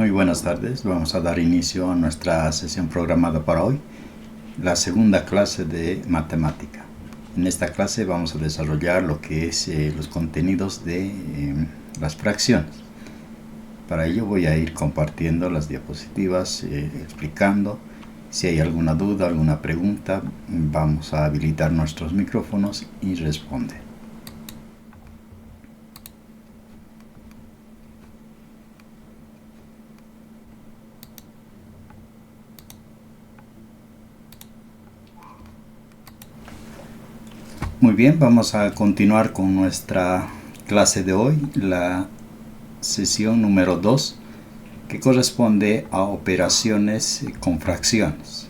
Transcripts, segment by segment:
Muy buenas tardes, vamos a dar inicio a nuestra sesión programada para hoy, la segunda clase de matemática. En esta clase vamos a desarrollar lo que es los contenidos de las fracciones. Para ello voy a ir compartiendo las diapositivas, explicando. Si hay alguna duda, alguna pregunta, vamos a habilitar nuestros micrófonos y responder. Muy bien, vamos a continuar con nuestra clase de hoy, la sesión número 2, que corresponde a operaciones con fracciones.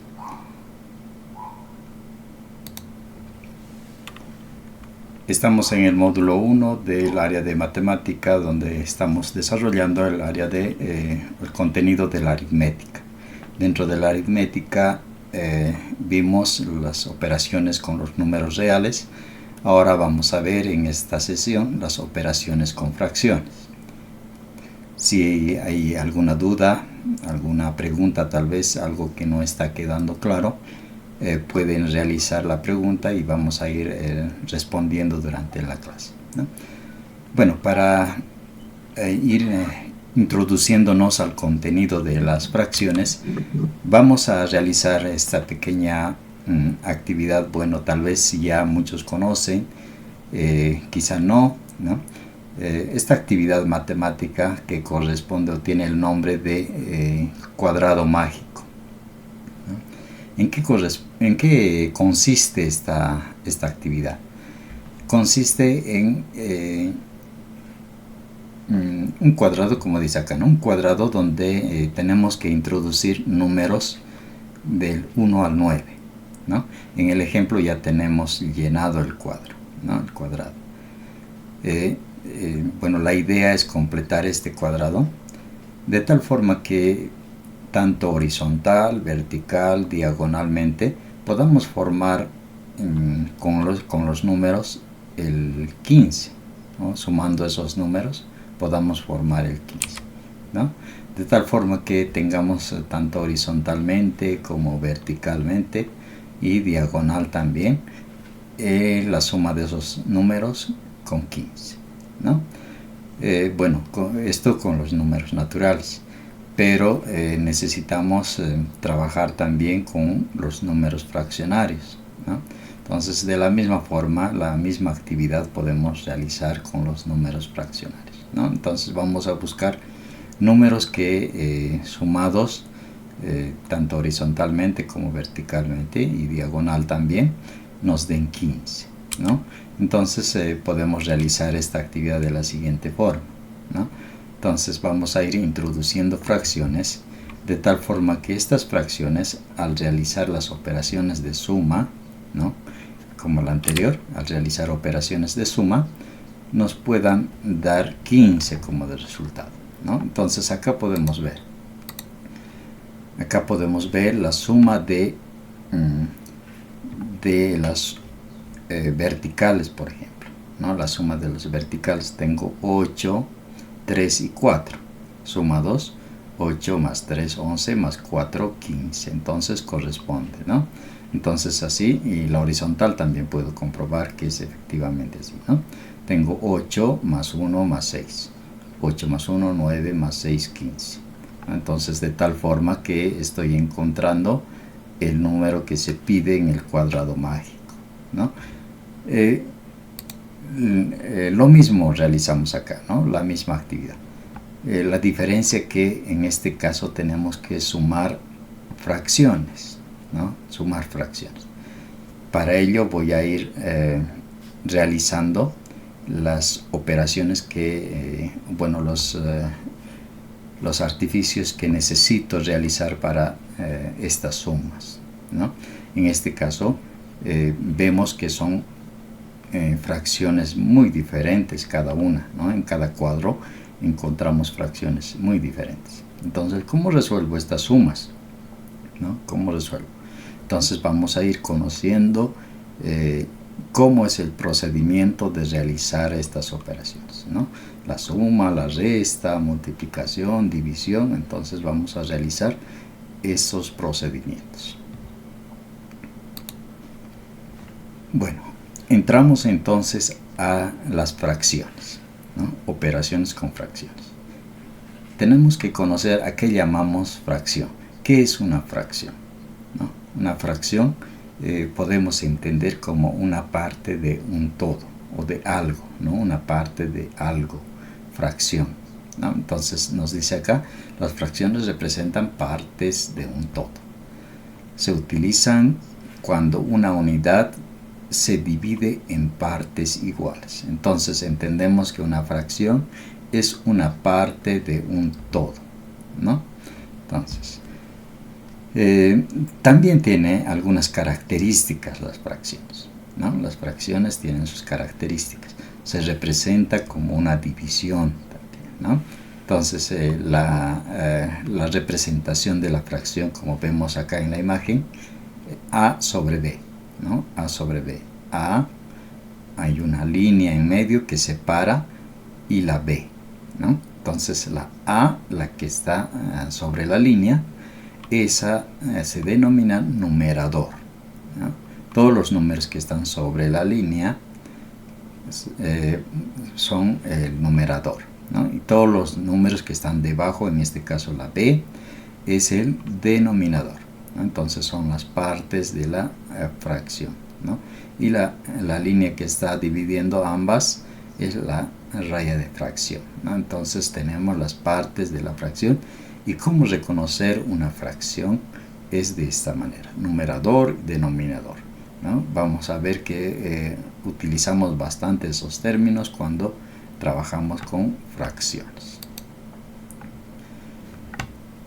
Estamos en el módulo 1 del área de matemática, donde estamos desarrollando el área de el contenido de la aritmética. Dentro de la aritmética vimos las operaciones con los números reales. Ahora vamos a ver en esta sesión las operaciones con fracciones. Si hay alguna duda, alguna pregunta, tal vez algo que no está quedando claro, pueden realizar la pregunta y vamos a ir respondiendo durante la clase, ¿no? Bueno, para ir introduciéndonos al contenido de las fracciones, vamos a realizar esta pequeña actividad. Bueno, tal vez ya muchos conocen, quizá no, ¿no? Esta actividad matemática que corresponde o tiene el nombre de cuadrado mágico, ¿no? ¿En qué consiste esta actividad? Consiste en un cuadrado, como dice acá, ¿no? Un cuadrado donde tenemos que introducir números del 1 al 9, ¿no? En el ejemplo ya tenemos llenado el cuadro, ¿no? El cuadrado. Bueno, la idea es completar este cuadrado de tal forma que tanto horizontal, vertical, diagonalmente podamos formar con los números el 15, ¿no? Sumando esos números podamos formar el 15, ¿no? De tal forma que tengamos tanto horizontalmente como verticalmente y diagonal también la suma de esos números con 15, ¿no? Bueno, esto con los números naturales, pero necesitamos trabajar también con los números fraccionarios, ¿no? Entonces, de la misma forma, la misma actividad podemos realizar con los números fraccionarios, ¿no? Entonces vamos a buscar números que sumados tanto horizontalmente como verticalmente y diagonal también nos den 15, ¿no? Entonces podemos realizar esta actividad de la siguiente forma, ¿no? Entonces vamos a ir introduciendo fracciones de tal forma que estas fracciones, al realizar las operaciones de suma, ¿no? Como la anterior, al realizar operaciones de suma, nos puedan dar 15 como de resultado, ¿no? Entonces acá podemos ver la suma de las verticales, por ejemplo, ¿no? La suma de los verticales, tengo 8, 3 y 4, suma 2, 8 más 3, 11 más 4, 15, entonces corresponde, ¿no? Entonces así, y la horizontal también puedo comprobar que es efectivamente así, ¿no? Tengo 8 más 1 más 6, 8 más 1, 9 más 6, 15. Entonces, de tal forma que estoy encontrando el número que se pide en el cuadrado mágico, ¿no? Lo mismo realizamos acá, ¿no? La misma actividad. La diferencia que en este caso tenemos que sumar fracciones, ¿no? Sumar fracciones. Para ello voy a ir realizando las operaciones que, bueno, los artificios que necesito realizar para estas sumas, ¿no? En este caso vemos que son fracciones muy diferentes cada una, ¿no? En cada cuadro encontramos fracciones muy diferentes. Entonces, ¿cómo resuelvo estas sumas? ¿No? ¿Cómo resuelvo? Entonces vamos a ir conociendo cómo es el procedimiento de realizar estas operaciones, ¿no? La suma, la resta, multiplicación, división. Entonces vamos a realizar esos procedimientos. Bueno, entramos entonces a las fracciones, ¿no? Operaciones con fracciones. Tenemos que conocer a qué llamamos fracción. ¿Qué es una fracción? ¿No? Una fracción podemos entender como una parte de un todo o de algo, ¿no? Una parte de algo, fracción, ¿no? Entonces nos dice acá, las fracciones representan partes de un todo. Se utilizan cuando una unidad se divide en partes iguales. Entonces entendemos que una fracción es una parte de un todo, ¿no? Entonces, también tiene algunas características las fracciones, ¿no? Las fracciones tienen sus características. Se representa como una división también, ¿no? Entonces, la representación de la fracción, como vemos acá en la imagen, A sobre B, ¿no? A sobre B. A, hay una línea en medio que separa, y la B, ¿no? Entonces la A, la que está sobre la línea, esa se denomina numerador, ¿no? Todos los números que están sobre la línea son el numerador, ¿no? Y todos los números que están debajo, en este caso la B, es el denominador, ¿no? Entonces son las partes de la fracción, ¿no? Y la línea que está dividiendo ambas es la raya de fracción, ¿no? Entonces tenemos las partes de la fracción. ¿Y cómo reconocer una fracción? Es de esta manera: numerador, denominador, ¿no? Vamos a ver que utilizamos bastante esos términos cuando trabajamos con fracciones.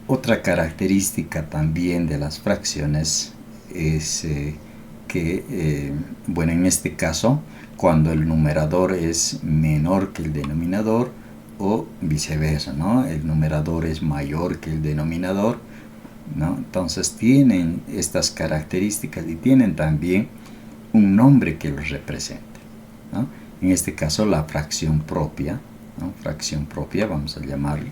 Otra característica también de las fracciones es que, bueno, en este caso, cuando el numerador es menor que el denominador, o viceversa, ¿no? El numerador es mayor que el denominador, ¿no? Entonces tienen estas características y tienen también un nombre que los represente, ¿no? En este caso la fracción propia, ¿no? Fracción propia, vamos a llamarlo,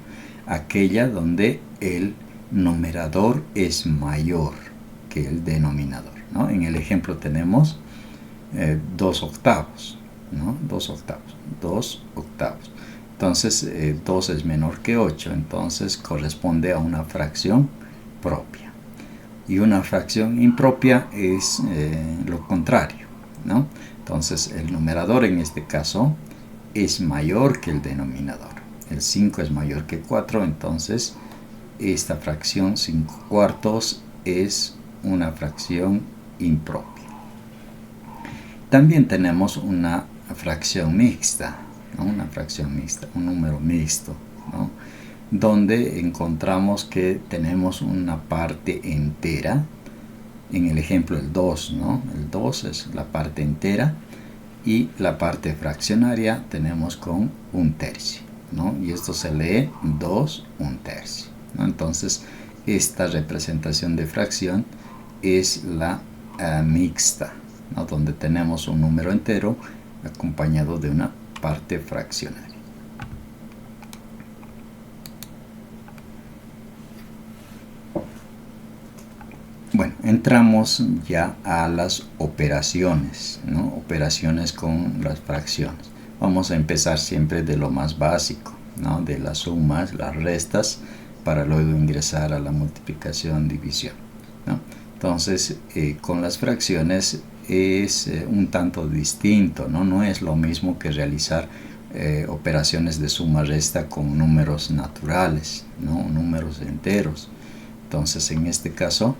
aquella donde el numerador es mayor que el denominador, ¿no? En el ejemplo tenemos 2 octavos, ¿no? 2 octavos, 2 octavos. Entonces 2 es menor que 8, entonces corresponde a una fracción propia. Y una fracción impropia es lo contrario, ¿no? Entonces el numerador en este caso es mayor que el denominador. El 5 es mayor que 4, entonces esta fracción 5 cuartos es una fracción impropia. También tenemos una fracción mixta, ¿no? Una fracción mixta, un número mixto, ¿no? Donde encontramos que tenemos una parte entera. En el ejemplo el 2, ¿no? El 2 es la parte entera, y la parte fraccionaria tenemos con 1/3, ¿no? Y esto se lee 2 1/3, ¿no? Entonces esta representación de fracción es la mixta, ¿no? Donde tenemos un número entero acompañado de una parte fraccionaria. Bueno, entramos ya a las operaciones, ¿no? Operaciones con las fracciones. Vamos a empezar siempre de lo más básico, ¿no? De las sumas, las restas, para luego ingresar a la multiplicación, división, ¿no? Entonces, con las fracciones es un tanto distinto, ¿no? No es lo mismo que realizar operaciones de suma-resta con números naturales, ¿no? Números enteros. Entonces, en este caso,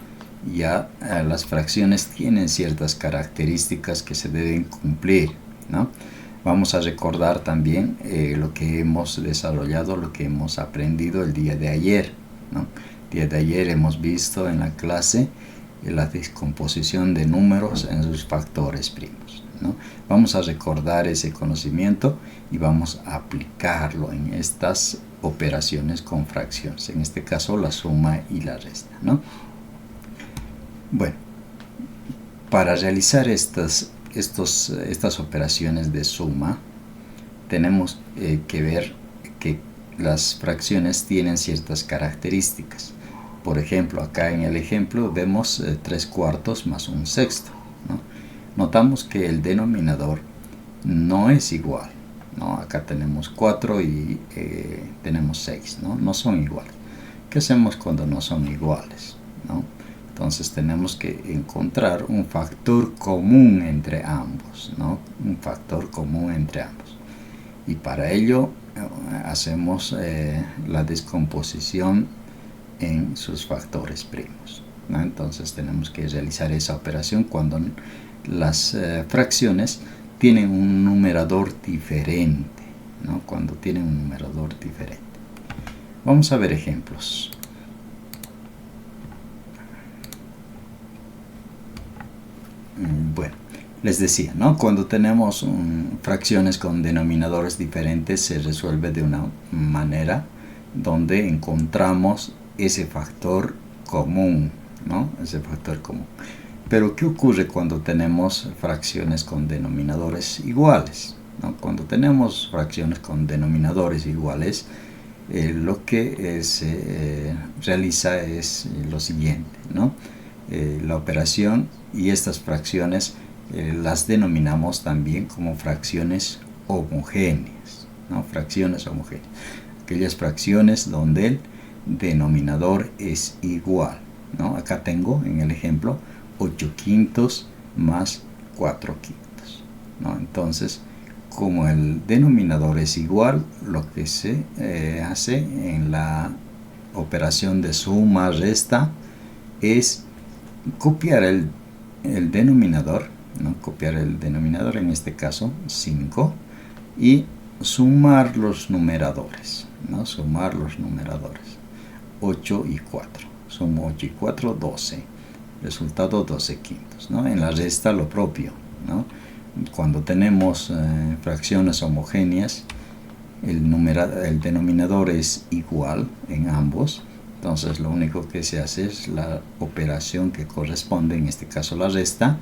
ya las fracciones tienen ciertas características que se deben cumplir, ¿no? Vamos a recordar también lo que hemos desarrollado, lo que hemos aprendido el día de ayer, ¿no? El día de ayer hemos visto en la clase la descomposición de números en sus factores primos, ¿no? Vamos a recordar ese conocimiento y vamos a aplicarlo en estas operaciones con fracciones, en este caso la suma y la resta, ¿no? Bueno, para realizar estas estas operaciones de suma, tenemos que ver que las fracciones tienen ciertas características. Por ejemplo, acá en el ejemplo vemos 3/4 más 1/6, ¿no? Notamos que el denominador no es igual, ¿no? Acá tenemos 4 y tenemos 6, ¿no? No son iguales. ¿Qué hacemos cuando no son iguales, ¿no? Entonces tenemos que encontrar un factor común entre ambos, ¿no? Un factor común entre ambos. Y para ello hacemos la descomposición en sus factores primos, ¿no? Entonces tenemos que realizar esa operación cuando las fracciones tienen un numerador diferente, ¿no? Cuando tienen un numerador diferente. Vamos a ver ejemplos. Bueno, les decía, ¿no? Cuando tenemos fracciones con denominadores diferentes, se resuelve de una manera donde encontramos ese factor común, ¿no? Ese factor común. Pero ¿qué ocurre cuando tenemos fracciones con denominadores iguales, ¿no? Cuando tenemos fracciones con denominadores iguales, lo que se realiza es lo siguiente, ¿no? La operación y estas fracciones las denominamos también como fracciones homogéneas, ¿no? Fracciones homogéneas. Aquellas fracciones donde el denominador es igual, ¿no? Acá tengo en el ejemplo 8/5 más 4/5, ¿no? Entonces, como el denominador es igual, lo que se hace en la operación de suma resta es copiar el denominador, ¿no? Copiar el denominador, en este caso 5, y sumar los numeradores, ¿no? Sumar los numeradores 8 y 4. Sumo 8 y 4, 12. Resultado 12/5, ¿no? En la resta lo propio, ¿no? Cuando tenemos fracciones homogéneas, el denominador es igual en ambos. Entonces lo único que se hace es la operación que corresponde, en este caso la resta,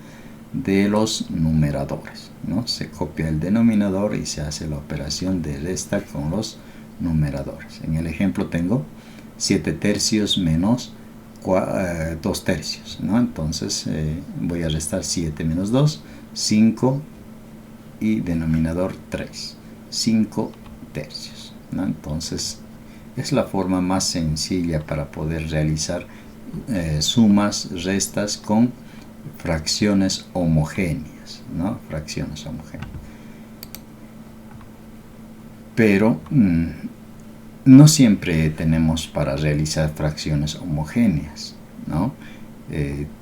de los numeradores, ¿no? Se copia el denominador y se hace la operación de resta con los numeradores. En el ejemplo tengo 7/3 menos 2/3, ¿no? Entonces voy a restar 7 menos 2, 5, y denominador 3, 5/3, ¿no? Entonces es la forma más sencilla para poder realizar sumas, restas con fracciones homogéneas, ¿no? Fracciones homogéneas. Pero no siempre tenemos para realizar fracciones homogéneas, ¿no?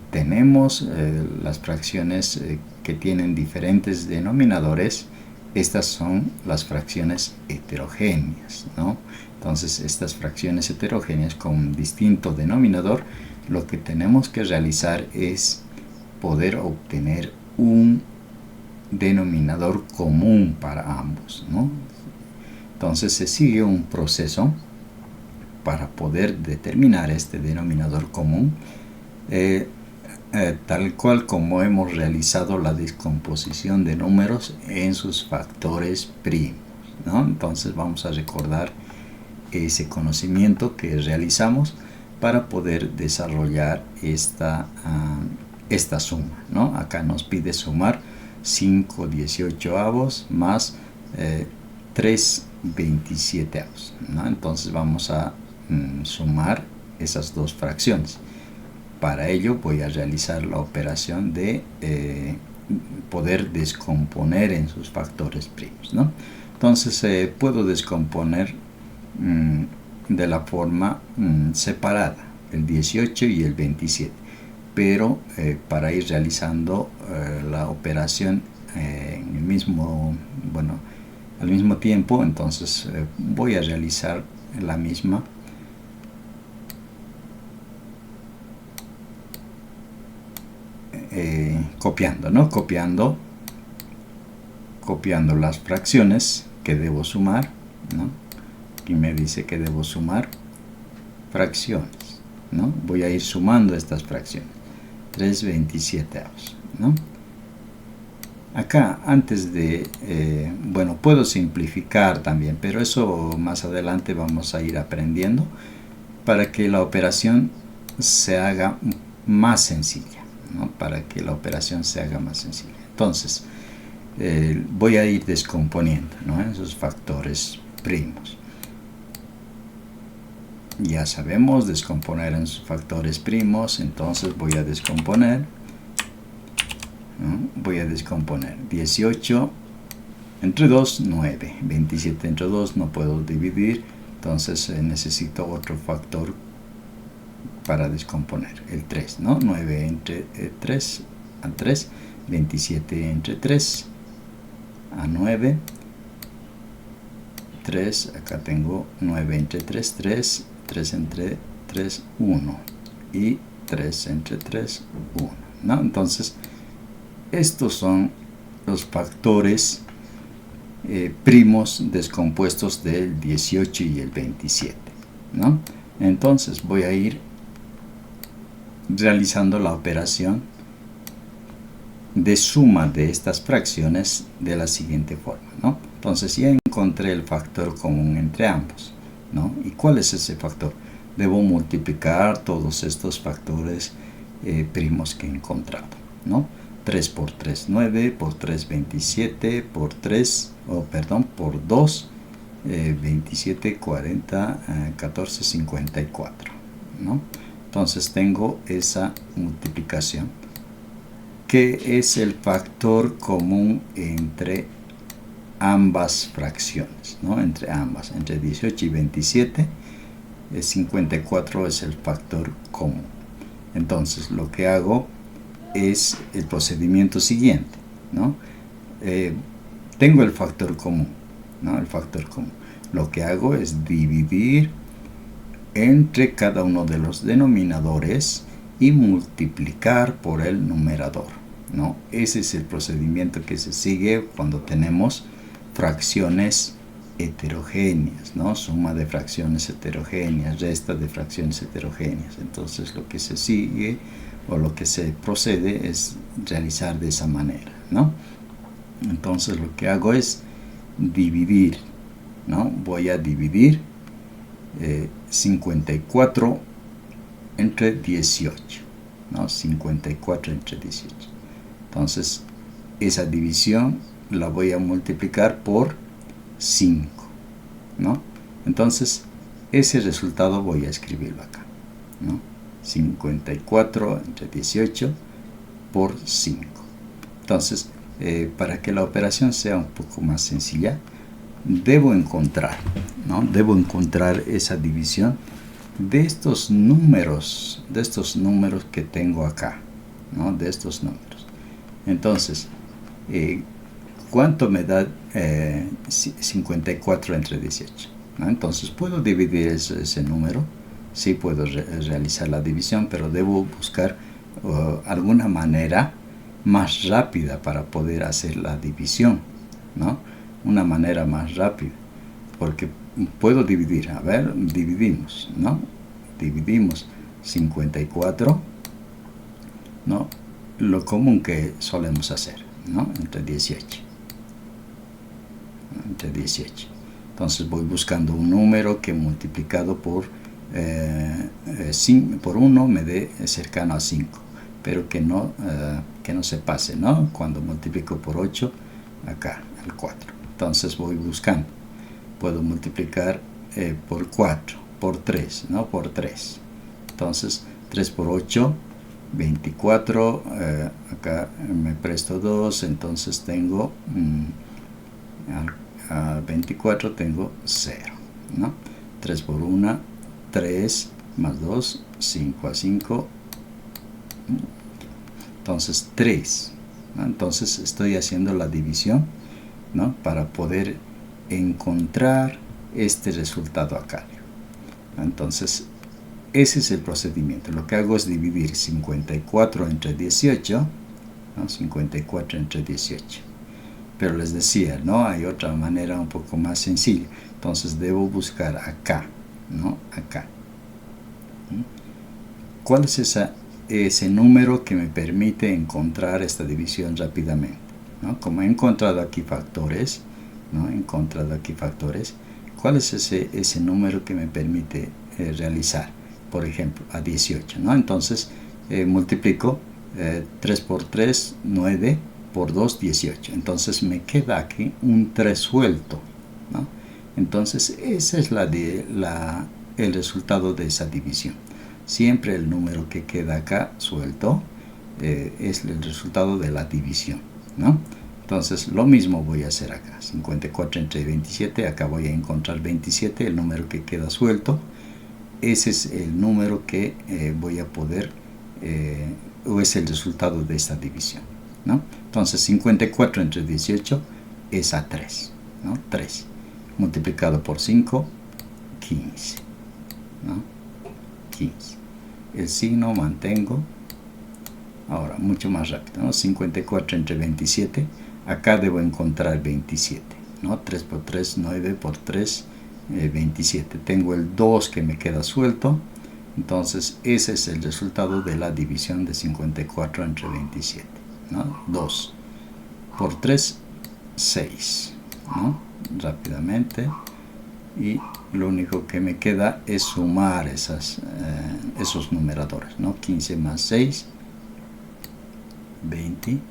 Tenemos las fracciones que tienen diferentes denominadores. Estas son las fracciones heterogéneas, ¿no? Entonces, estas fracciones heterogéneas con distinto denominador, lo que tenemos que realizar es poder obtener un denominador común para ambos, ¿no? Entonces, se sigue un proceso para poder determinar este denominador común, tal cual como hemos realizado la descomposición de números en sus factores primos, ¿no? Entonces, vamos a recordar ese conocimiento que realizamos para poder desarrollar esta suma, ¿no? Acá nos pide sumar 5/18 más 3/27, ¿no? Entonces vamos a sumar esas dos fracciones. Para ello voy a realizar la operación de poder descomponer en sus factores primos, ¿no? Entonces puedo descomponer de la forma separada el 18 y el 27, pero para ir realizando la operación en el mismo, al mismo tiempo, entonces voy a realizar la misma copiando, ¿no? Copiando las fracciones que debo sumar, ¿no? Aquí me dice que debo sumar fracciones, ¿no? Voy a ir sumando estas fracciones. 3/27, ¿no? Acá, antes de, bueno, puedo simplificar también, pero eso más adelante vamos a ir aprendiendo para que la operación se haga más sencilla, ¿no? Para que la operación se haga más sencilla. Entonces, voy a ir descomponiendo, ¿no? Esos factores primos. Ya sabemos descomponer en sus factores primos, entonces voy a descomponer, ¿no? Voy a descomponer 18 entre 2, 9, 27 entre 2 no puedo dividir, entonces necesito otro factor para descomponer, el 3, ¿no? 9 entre 3 a 3, 27 entre 3 a 9, 3, acá tengo 9 entre 3, 3, 3 entre 3, 1 y 3 entre 3, 1, ¿no? Entonces, estos son los factores primos descompuestos del 18 y el 27, ¿no? Entonces voy a ir realizando la operación de suma de estas fracciones de la siguiente forma, ¿no? Entonces ya encontré el factor común entre ambos, ¿no? ¿Y cuál es ese factor? Debo multiplicar todos estos factores primos que he encontrado, ¿no? 3 por 3, 9, por 3, 27, por 3, por 2, 27, 40, 14, 54, ¿no? Entonces tengo esa multiplicación, que es el factor común entre ambas fracciones, ¿no? Entre ambas, entre 18 y 27, 54 es el factor común. Entonces lo que hago es el procedimiento siguiente, ¿no? Tengo el factor común, ¿no? El factor común. Lo que hago es dividir entre cada uno de los denominadores y multiplicar por el numerador, ¿no? Ese es el procedimiento que se sigue cuando tenemos fracciones heterogéneas, ¿no? Suma de fracciones heterogéneas, resta de fracciones heterogéneas. Entonces lo que se sigue o lo que se procede es realizar de esa manera, ¿no? Entonces lo que hago es dividir, ¿no? Voy a dividir 54 entre 18, ¿no? 54 entre 18. Entonces esa división la voy a multiplicar por 5, ¿no? Entonces ese resultado voy a escribirlo acá, ¿no? 54 entre 18 por 5. Entonces, para que la operación sea un poco más sencilla, debo encontrar, ¿no? Debo encontrar esa división de estos números que tengo acá, ¿no? De estos números. Entonces, ¿cuánto me da 54 entre 18? ¿No? Entonces, ¿puedo dividir ese número? Sí puedo realizar la división, pero debo buscar alguna manera más rápida para poder hacer la división, ¿no? Una manera más rápida, porque puedo dividir, a ver, dividimos, ¿no? Dividimos 54, ¿no? Lo común que solemos hacer, ¿no? Entre 18. Entre 18. Entonces voy buscando un número que multiplicado por 1 me dé cercano a 5, pero que no se pase, ¿no? Cuando multiplico por 8, acá, el 4. Entonces voy buscando. Puedo multiplicar por 4, por 3, ¿no? Por 3. Entonces, 3 por 8, 24. Acá me presto 2, entonces tengo a 24 tengo 0, ¿no? 3 por 1, 3 más 2, 5 a 5. Entonces 3, ¿no? Entonces estoy haciendo la división, ¿no? Para poder encontrar este resultado acá. Entonces ese es el procedimiento. Lo que hago es dividir 54 entre 18, ¿no? 54 entre 18. Pero les decía, ¿no? Hay otra manera un poco más sencilla. Entonces debo buscar acá, ¿no? Acá. ¿Cuál es ese número que me permite encontrar esta división rápidamente? ¿no? Como he encontrado aquí factores, ¿no? He encontrado aquí factores. ¿Cuál es ese número que me permite realizar? Por ejemplo, a 18, ¿no? Entonces, multiplico 3 por 3, 9, por 2, 18. Entonces, me queda aquí un 3 suelto, ¿no? Entonces, ese es el resultado de esa división. Siempre el número que queda acá suelto es el resultado de la división, ¿no? Entonces lo mismo voy a hacer acá. 54 entre 27, acá voy a encontrar 27, el número que queda suelto. Ese es el número que voy a poder, o es el resultado de esta división, ¿no? Entonces 54 entre 18 es a 3, ¿no? 3 multiplicado por 5, 15, ¿no? 15. El signo mantengo. Ahora, mucho más rápido, ¿no? 54 entre 27, acá debo encontrar 27, ¿no? 3 por 3, 9 por 3, 27. Tengo el 2 que me queda suelto, entonces ese es el resultado de la división de 54 entre 27, ¿no? 2 por 3, 6, ¿no? Rápidamente. Y lo único que me queda es sumar esos numeradores, ¿no? 15 más 6, 21.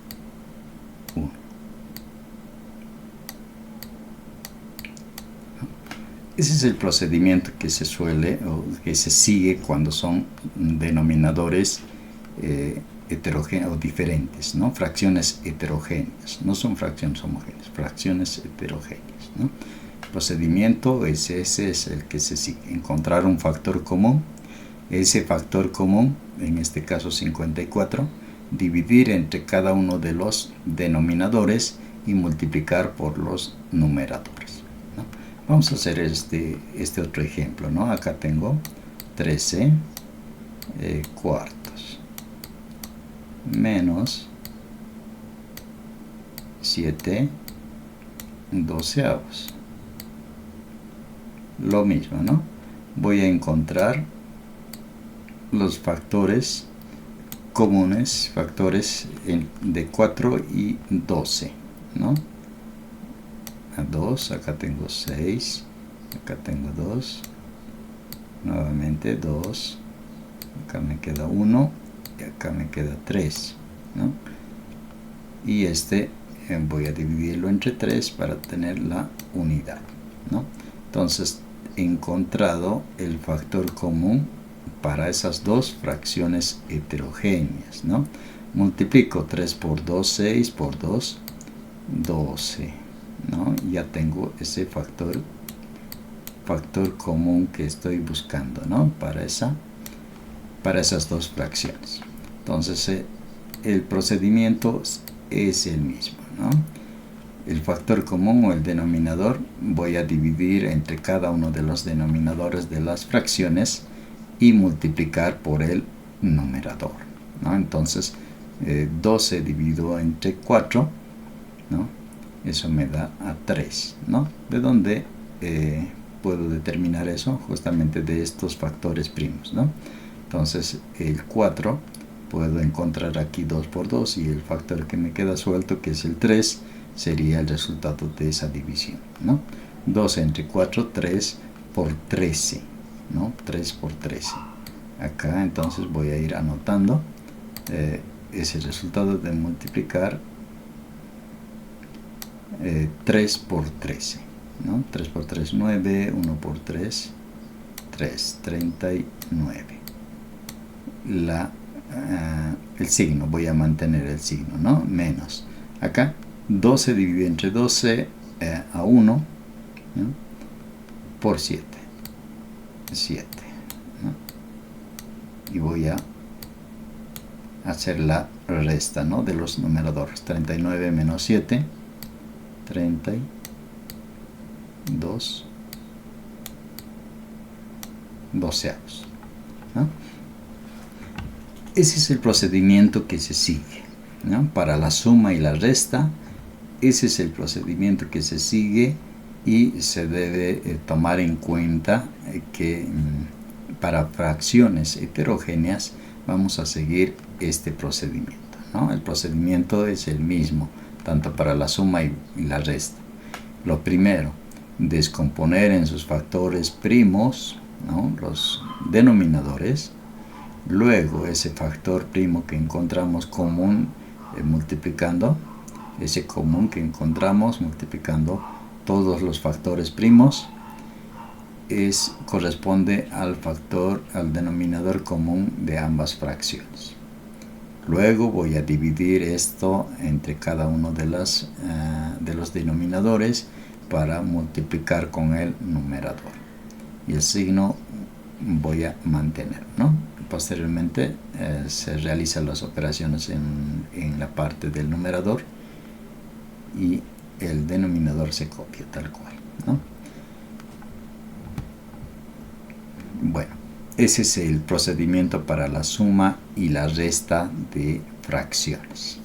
Ese es el procedimiento que se suele o que se sigue cuando son denominadores heterogéneos o diferentes, ¿no? Fracciones heterogéneas, no son fracciones homogéneas, fracciones heterogéneas, ¿no? El procedimiento ese es el que se sigue. Encontrar un factor común, ese factor común, en este caso 54, dividir entre cada uno de los denominadores y multiplicar por los numeradores, ¿no? Vamos a hacer este otro ejemplo, ¿no? Acá tengo 13 cuartos menos 7 doceavos. Lo mismo, ¿no? Voy a encontrar los factores comunes, factores de 4 y 12, ¿no? A 2, acá tengo 6, acá tengo 2, nuevamente 2, acá me queda 1 y acá me queda 3, ¿no? Y voy a dividirlo entre 3 para tener la unidad, ¿no? Entonces he encontrado el factor común para esas dos fracciones heterogéneas, ¿no? Multiplico 3 por 2, 6, por 2, 12, ¿no? Ya tengo ese factor común que estoy buscando, ¿no? Para esas dos fracciones. Entonces el procedimiento es el mismo, ¿no? El factor común o el denominador voy a dividir entre cada uno de los denominadores de las fracciones y multiplicar por el numerador, ¿no? Entonces 12 dividido entre 4, ¿no? Eso me da a 3, ¿no? ¿De dónde puedo determinar eso? Justamente de estos factores primos, ¿no? Entonces el 4 puedo encontrar aquí 2 por 2 y el factor que me queda suelto, que es el 3, sería el resultado de esa división, ¿no? 12 entre 4, 3 por 13, ¿no? 3 por 13. Acá entonces voy a ir anotando ese resultado de multiplicar 3 por 13, ¿no? 3 por 3, 9, 1 por 3, 3, 39. El signo, voy a mantener el signo, ¿no? Menos. Acá 12 dividido entre 12 a 1, ¿no? Por 7, 7, ¿no? Y voy a hacer la resta, ¿no? De los numeradores. 39 menos 7, 32 doceavos, ¿no? Ese es el procedimiento que se sigue, ¿no? Para la suma y la resta. Ese es el procedimiento que se sigue y se debe tomar en cuenta que para fracciones heterogéneas vamos a seguir este procedimiento, ¿no? El procedimiento es el mismo tanto para la suma y la resta. Lo primero, descomponer en sus factores primos, ¿no?, los denominadores. Luego ese factor primo que encontramos común multiplicando, ese común que encontramos multiplicando todos los factores primos, corresponde al denominador común de ambas fracciones. Luego voy a dividir esto entre cada uno de los denominadores para multiplicar con el numerador. Y el signo voy a mantener, ¿no? Posteriormente se realizan las operaciones en la parte del numerador y el denominador se copia tal cual, ¿no? Bueno, ese es el procedimiento para la suma y la resta de fracciones.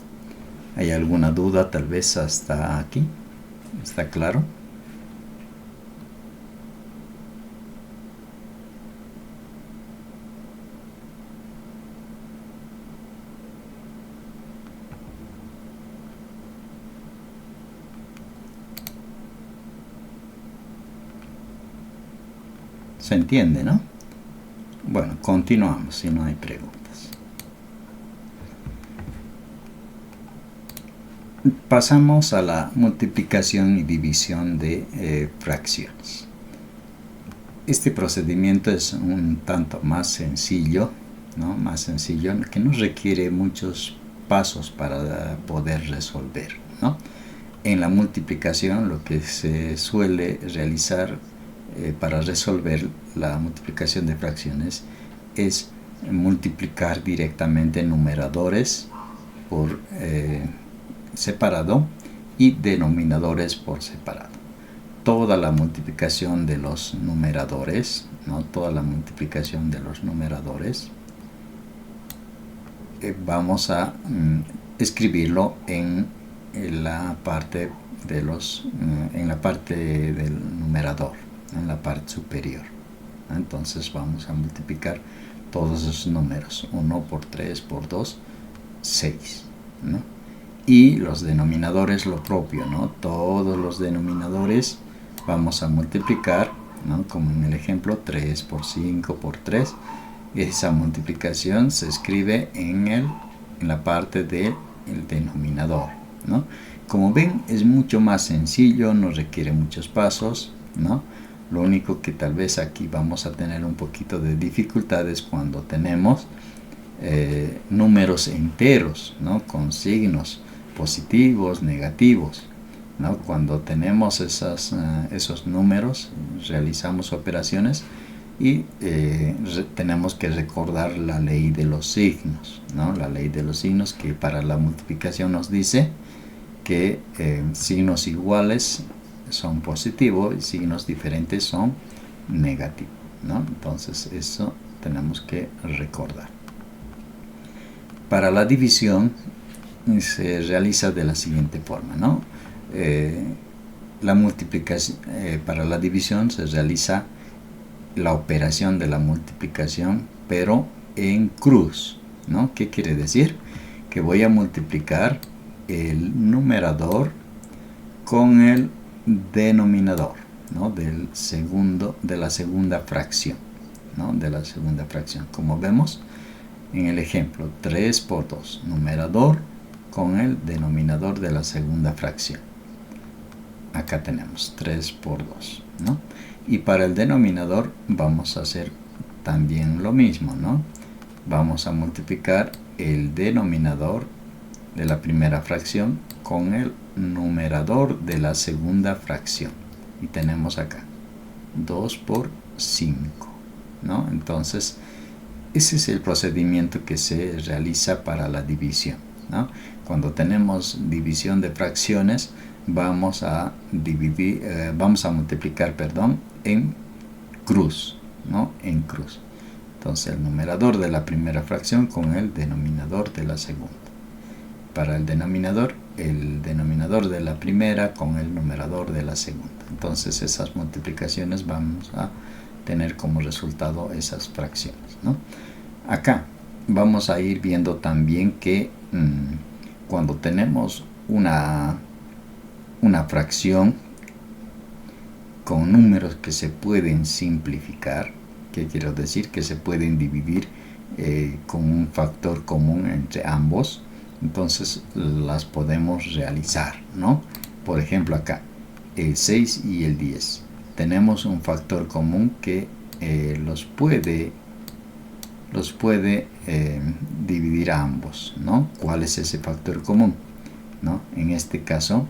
¿Hay alguna duda tal vez hasta aquí? ¿Está claro? ¿Se entiende, no? Bueno, continuamos si no hay preguntas. Pasamos a la multiplicación y división de fracciones. Este procedimiento es un tanto más sencillo, ¿no? Más sencillo, que no requiere muchos pasos para poder resolver, ¿no? En la multiplicación lo que se suele realizar para resolver la multiplicación de fracciones es multiplicar directamente numeradores por separado y denominadores por separado. Toda la multiplicación de los numeradores, ¿no? Toda la multiplicación de los numeradores vamos a escribirlo en la parte del numerador, en la parte superior. Entonces vamos a multiplicar todos esos números, 1 por 3 por 2, 6, ¿no? Y los denominadores lo propio, ¿no? Todos los denominadores vamos a multiplicar, ¿no? Como en el ejemplo, 3 por 5 por 3. Esa multiplicación se escribe en la parte del denominador, ¿no? Como ven, es mucho más sencillo, no requiere muchos pasos, ¿no? Lo único que tal vez aquí vamos a tener un poquito de dificultades cuando tenemos números enteros, ¿no? Con signos positivos, negativos, ¿no? Cuando tenemos esos números, realizamos operaciones y tenemos que recordar la ley de los signos, ¿no? La ley de los signos, que para la multiplicación nos dice que signos iguales son positivos y signos diferentes son negativos, ¿no? Entonces eso tenemos que recordar. Para la división se realiza de la siguiente forma, ¿no? La multiplicación, para la división se realiza la operación de la multiplicación, pero en cruz, ¿no? ¿Qué quiere decir? Que voy a multiplicar el numerador con el denominador, ¿no? De la segunda fracción, ¿no? De la segunda fracción. Como vemos en el ejemplo, 3 por 2, numerador con el denominador de la segunda fracción. Acá tenemos 3 por 2, ¿no? Y para el denominador vamos a hacer también lo mismo, ¿no? Vamos a multiplicar el denominador de la primera fracción con el numerador de la segunda fracción. Y tenemos acá 2 por 5, ¿no? Entonces, ese es el procedimiento que se realiza para la división, ¿no? Cuando tenemos división de fracciones, vamos a multiplicar, en cruz, ¿no? En cruz. Entonces, el numerador de la primera fracción con el denominador de la segunda. Para el denominador de la primera con el numerador de la segunda. Entonces, esas multiplicaciones vamos a tener como resultado esas fracciones, ¿no? Acá vamos a ir viendo también que cuando tenemos una, una fracción con números que se pueden simplificar. ¿Qué quiero decir? Que se pueden dividir con un factor común entre ambos. Entonces las podemos realizar, ¿no? Por ejemplo, acá el 6 y el 10 tenemos un factor común que los puede dividir a ambos, ¿no? ¿Cuál es ese factor común? ¿No? En este caso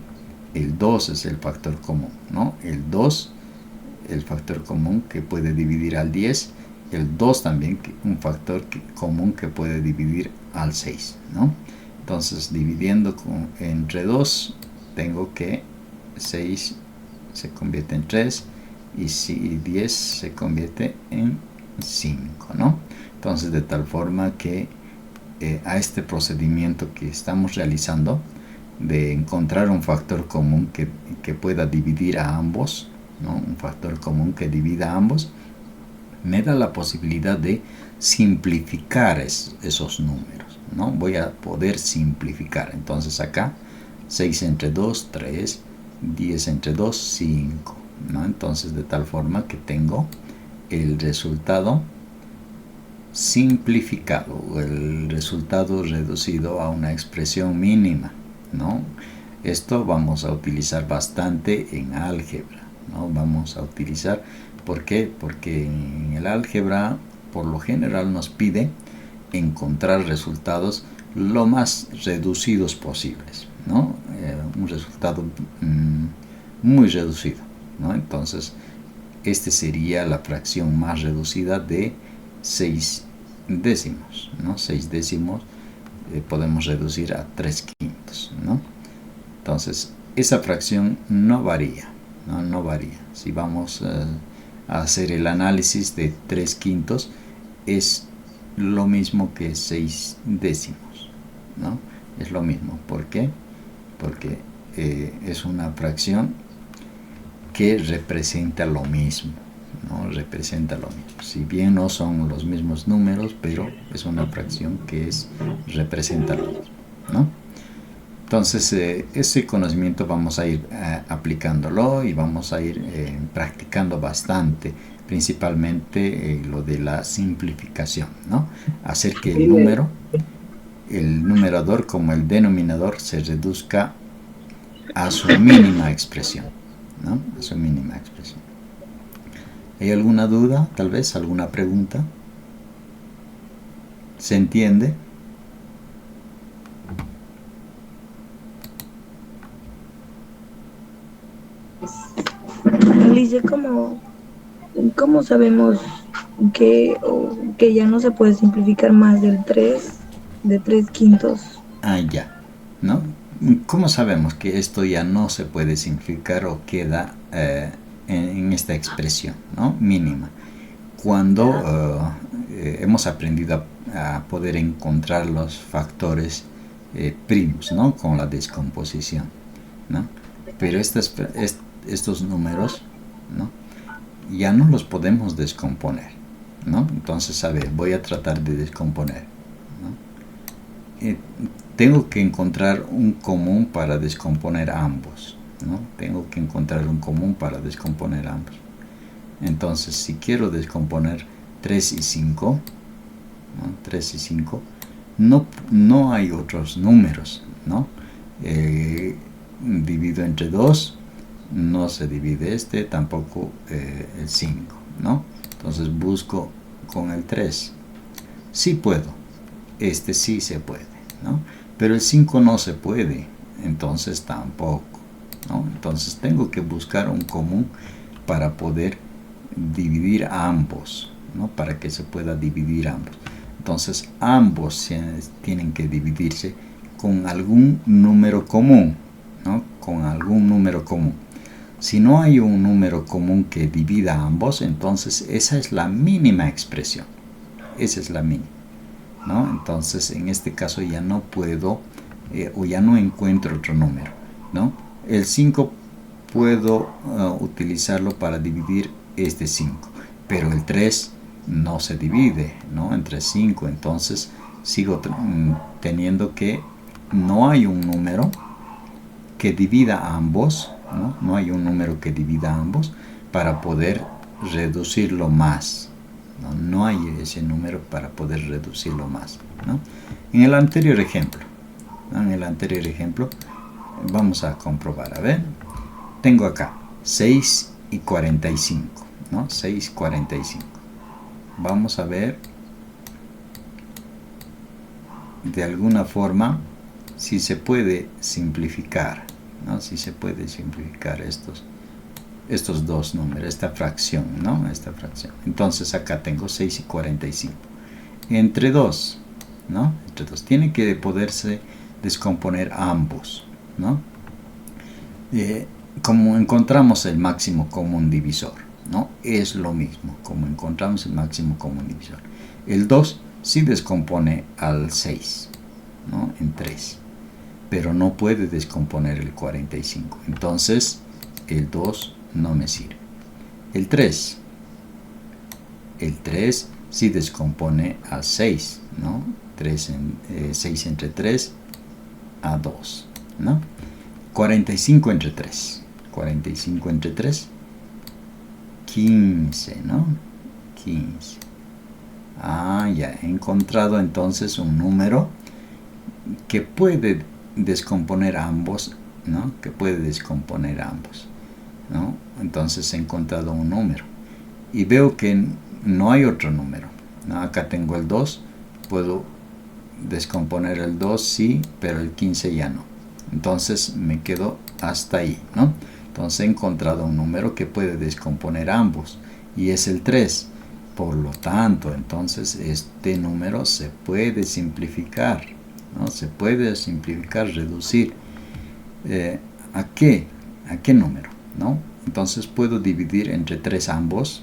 el 2 es el factor común, ¿no? El 2, el factor común que puede dividir al 10, el 2 también un factor común que puede dividir al 6, ¿no? Entonces dividiendo entre 2 tengo que 6 se convierte en 3 y 10 se convierte en 5, ¿no? Entonces de tal forma que a este procedimiento que estamos realizando de encontrar un factor común que pueda dividir a ambos, ¿no? Un factor común que divida a ambos, me da la posibilidad de simplificar esos números, ¿no? Voy a poder simplificar. Entonces acá 6 entre 2, 3, 10 entre 2, 5, ¿no? Entonces de tal forma que tengo el resultado simplificado, el resultado reducido a una expresión mínima, ¿no? Esto vamos a utilizar bastante en álgebra, ¿no? Vamos a utilizar, ¿por qué? Porque en el álgebra por lo general nos pide encontrar resultados lo más reducidos posibles, ¿no? Un resultado muy reducido, ¿no? Entonces este sería la fracción más reducida de 6 décimos, ¿no? 6 décimos podemos reducir a 3/5, ¿no? Entonces esa fracción no varía, no varía. Si vamos a hacer el análisis de 3/5, es lo mismo que 6 décimos, ¿no? Es lo mismo. ¿Por qué? Porque es una fracción que representa lo mismo, ¿no? Representa lo mismo. Si bien no son los mismos números, pero es una fracción que representa lo mismo, ¿no? Entonces ese conocimiento vamos a ir aplicándolo y vamos a ir practicando bastante, principalmente lo de la simplificación, ¿no? Hacer que el numerador como el denominador se reduzca a su mínima expresión, ¿no? A su mínima expresión. ¿Hay alguna duda? Tal vez alguna pregunta. ¿Se entiende? Alicia, ¿cómo sabemos que ya no se puede simplificar más del 3 de 3/5? Ya, ¿no? ¿Cómo sabemos que esto ya no se puede simplificar o queda en esta expresión, ¿no? Mínima? Cuando hemos aprendido a poder encontrar los factores primos, ¿no? Con la descomposición, ¿no? Pero estos números, ¿no? Ya no los podemos descomponer, ¿no? Entonces, a ver, voy a tratar de descomponer, ¿no? Tengo que encontrar un común para descomponer ambos, ¿no? Tengo que encontrar un común para descomponer ambos. Entonces, si quiero descomponer 3 y 5, ¿no? 3 y 5, no hay otros números, ¿no? Divido entre 2, no se divide tampoco el 5, ¿no? Entonces busco con el 3. Sí puedo, sí se puede, ¿no? Pero el 5 no se puede, entonces tampoco, ¿no? Entonces tengo que buscar un común para poder dividir a ambos, ¿no? Para que se pueda dividir ambos. Entonces ambos tienen que dividirse con algún número común, ¿no? Con algún número común. Si no hay un número común que divida a ambos, entonces esa es la mínima expresión. Esa es la mínima, ¿no? Entonces en este caso ya no puedo o ya no encuentro otro número, ¿no? El 5 puedo utilizarlo para dividir 5, pero el 3 no se divide, ¿no? Entre 5, entonces sigo teniendo que no hay un número que divida ambos, ¿no? No hay un número que divida ambos para poder reducirlo más. No hay ese número para poder reducirlo más, ¿no? En el anterior ejemplo, ¿no? Vamos a comprobar. A ver, tengo acá 6 y 45, ¿no? 6 y 45. Vamos a ver de alguna forma si se puede simplificar, ¿no? Si se puede simplificar estos dos números, esta fracción, ¿no? Esta fracción. Entonces acá tengo 6 y 45. Entre 2, ¿no? Entre 2. Tiene que poderse descomponer ambos, ¿no? Como encontramos el máximo común divisor, ¿no? Es lo mismo, como encontramos el máximo común divisor. El 2 sí descompone al 6, ¿no? En 3. Pero no puede descomponer el 45. Entonces, el 2 no me sirve. El 3 sí descompone a 6, ¿no? 6 entre 3 a 2, ¿no? 45 entre 3. 45 entre 3, 15, ¿no? 15. Ya he encontrado entonces un número que puede descomponer ambos, ¿no? Que puede descomponer ambos, ¿no? Entonces he encontrado un número y veo que no hay otro número, ¿no? Acá tengo el 2, puedo descomponer el 2, sí, pero el 15 ya no. Entonces me quedo hasta ahí, ¿no? Entonces he encontrado un número que puede descomponer ambos y es el 3. Por lo tanto, entonces este número se puede simplificar, ¿no? Se puede simplificar, reducir. ¿A qué número, ¿no? Entonces puedo dividir entre 3 ambos,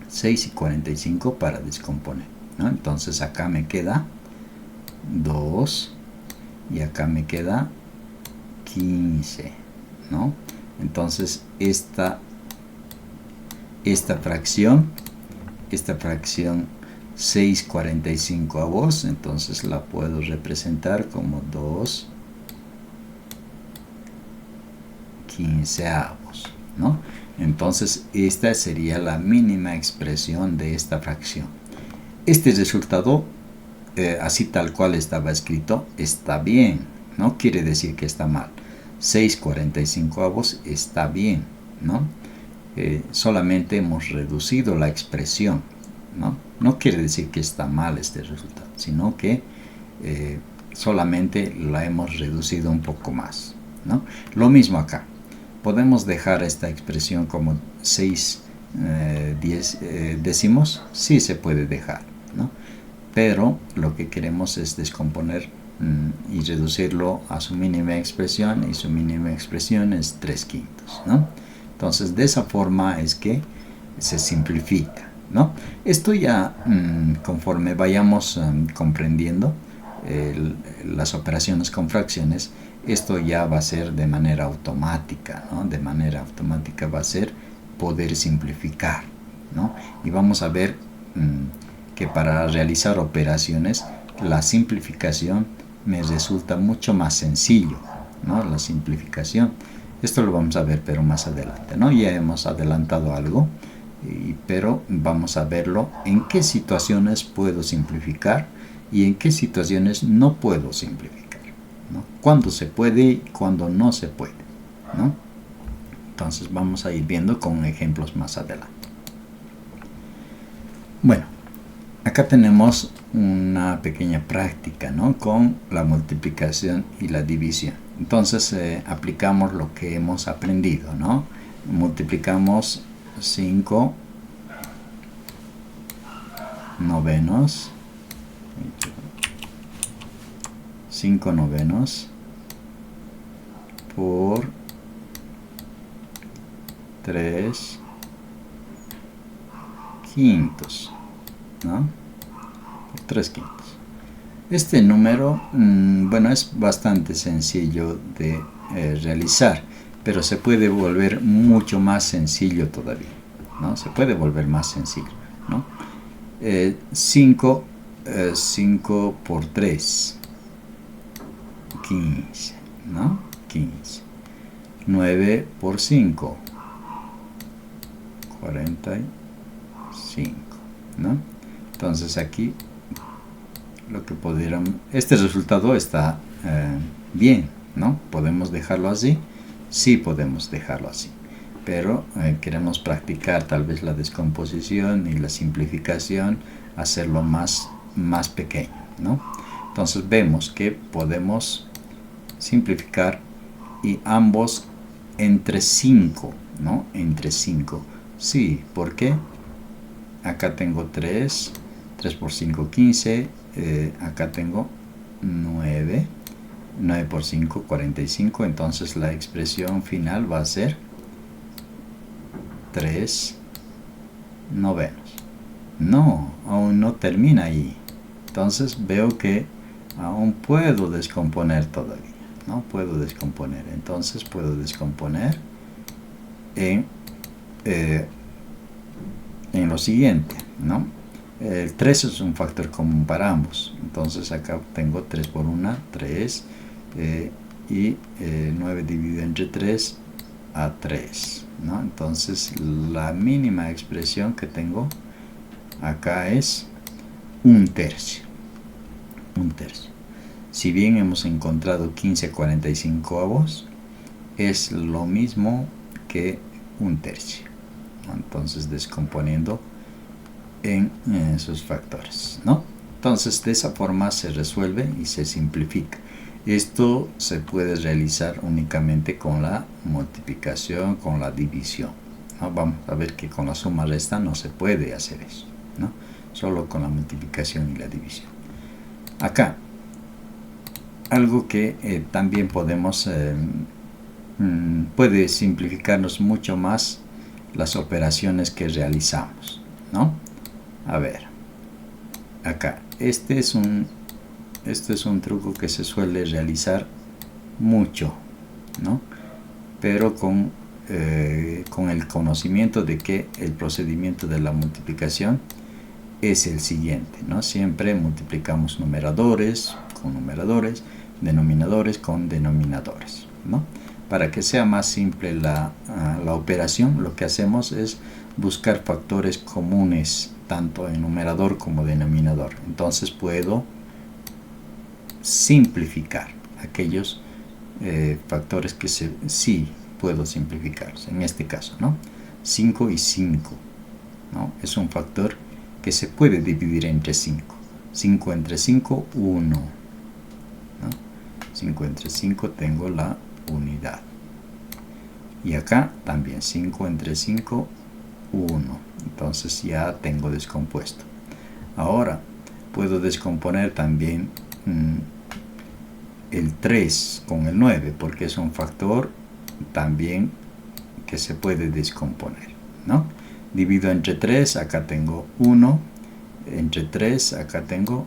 6 y 45, para descomponer, ¿no? Entonces acá me queda 2 y acá me queda 15, ¿no? Entonces esta fracción 6/45 avos, entonces la puedo representar como 2/15, ¿no? Entonces esta sería la mínima expresión de esta fracción. Este resultado, así tal cual estaba escrito, está bien, no quiere decir que está mal. 6/45 está bien, ¿no? Solamente hemos reducido la expresión, ¿no? No quiere decir que está mal este resultado, sino que solamente la hemos reducido un poco más, ¿no? Lo mismo acá. ¿Podemos dejar esta expresión como 6 décimos? Sí se puede dejar, ¿no? Pero lo que queremos es descomponer y reducirlo a su mínima expresión, y su mínima expresión es 3/5, ¿no? Entonces de esa forma es que se simplifica, ¿no? Esto ya conforme vayamos comprendiendo las operaciones con fracciones, esto ya va a ser de manera automática, ¿no? De manera automática va a ser poder simplificar, ¿no? Y vamos a ver que para realizar operaciones la simplificación me resulta mucho más sencillo, ¿no? La simplificación. Esto lo vamos a ver, pero más adelante, ¿no? Ya hemos adelantado algo, pero vamos a verlo en qué situaciones puedo simplificar y en qué situaciones no puedo simplificar, ¿no? Cuándo se puede y cuándo no se puede, ¿no? Entonces vamos a ir viendo con ejemplos más adelante. Bueno, acá tenemos una pequeña práctica, ¿no? Con la multiplicación y la división. Entonces aplicamos lo que hemos aprendido, ¿no? Multiplicamos 5 novenos, 5 novenos por 3 quintos, ¿no? Por 3 quintos. Este número, bueno, es bastante sencillo de realizar, pero se puede volver mucho más sencillo todavía, ¿no? Se puede volver más sencillo, ¿no? 5 por 3, 15, ¿no? 15. 9 por 5, 45, ¿no? Entonces aquí lo que pudieron, este resultado está bien, ¿no? ¿Podemos dejarlo así? Sí podemos dejarlo así, pero queremos practicar tal vez la descomposición y la simplificación, hacerlo más pequeño, ¿no? Entonces vemos que podemos simplificar y ambos entre 5, ¿no? Entre 5. Sí, ¿por qué? Acá tengo 3 por 5, 15. Acá tengo 9. 9 por 5, 45. Entonces la expresión final va a ser 3 novenos. No, aún no termina ahí. Entonces veo que aún puedo descomponer todavía. No puedo descomponer. Entonces puedo descomponer en lo siguiente, ¿no? El 3 es un factor común para ambos. Entonces acá tengo 3 por 1, 3. Y 9 dividido entre 3 a 3, ¿no? Entonces la mínima expresión que tengo acá es 1/3. 1/3. Si bien hemos encontrado 15/45, es lo mismo que 1/3, ¿no? Entonces descomponiendo en sus factores, ¿no? Entonces de esa forma se resuelve y se simplifica. Esto se puede realizar únicamente con la multiplicación, con la división, ¿no? Vamos a ver que con la suma resta no se puede hacer eso, ¿no? Solo con la multiplicación y la división. Acá, algo que también podemos, puede simplificarnos mucho más las operaciones que realizamos, ¿no? A ver, acá, este es un truco que se suele realizar mucho, ¿no? Pero con el conocimiento de que el procedimiento de la multiplicación es el siguiente, ¿no? Siempre multiplicamos numeradores con numeradores, denominadores con denominadores, ¿no? Para que sea más simple la operación, lo que hacemos es buscar factores comunes tanto en numerador como denominador. Entonces puedo simplificar aquellos factores que sí puedo simplificarlos. En este caso, ¿no? 5 y 5, ¿no? Es un factor que se puede dividir entre 5. 5 entre 5, 1, ¿no? 5 entre 5 tengo la unidad. Y acá también 5 entre 5, 1. Entonces ya tengo descompuesto. Ahora puedo descomponer también el 3 con el 9, porque es un factor también que se puede descomponer, ¿no? Divido entre 3, acá tengo 1, entre 3, acá tengo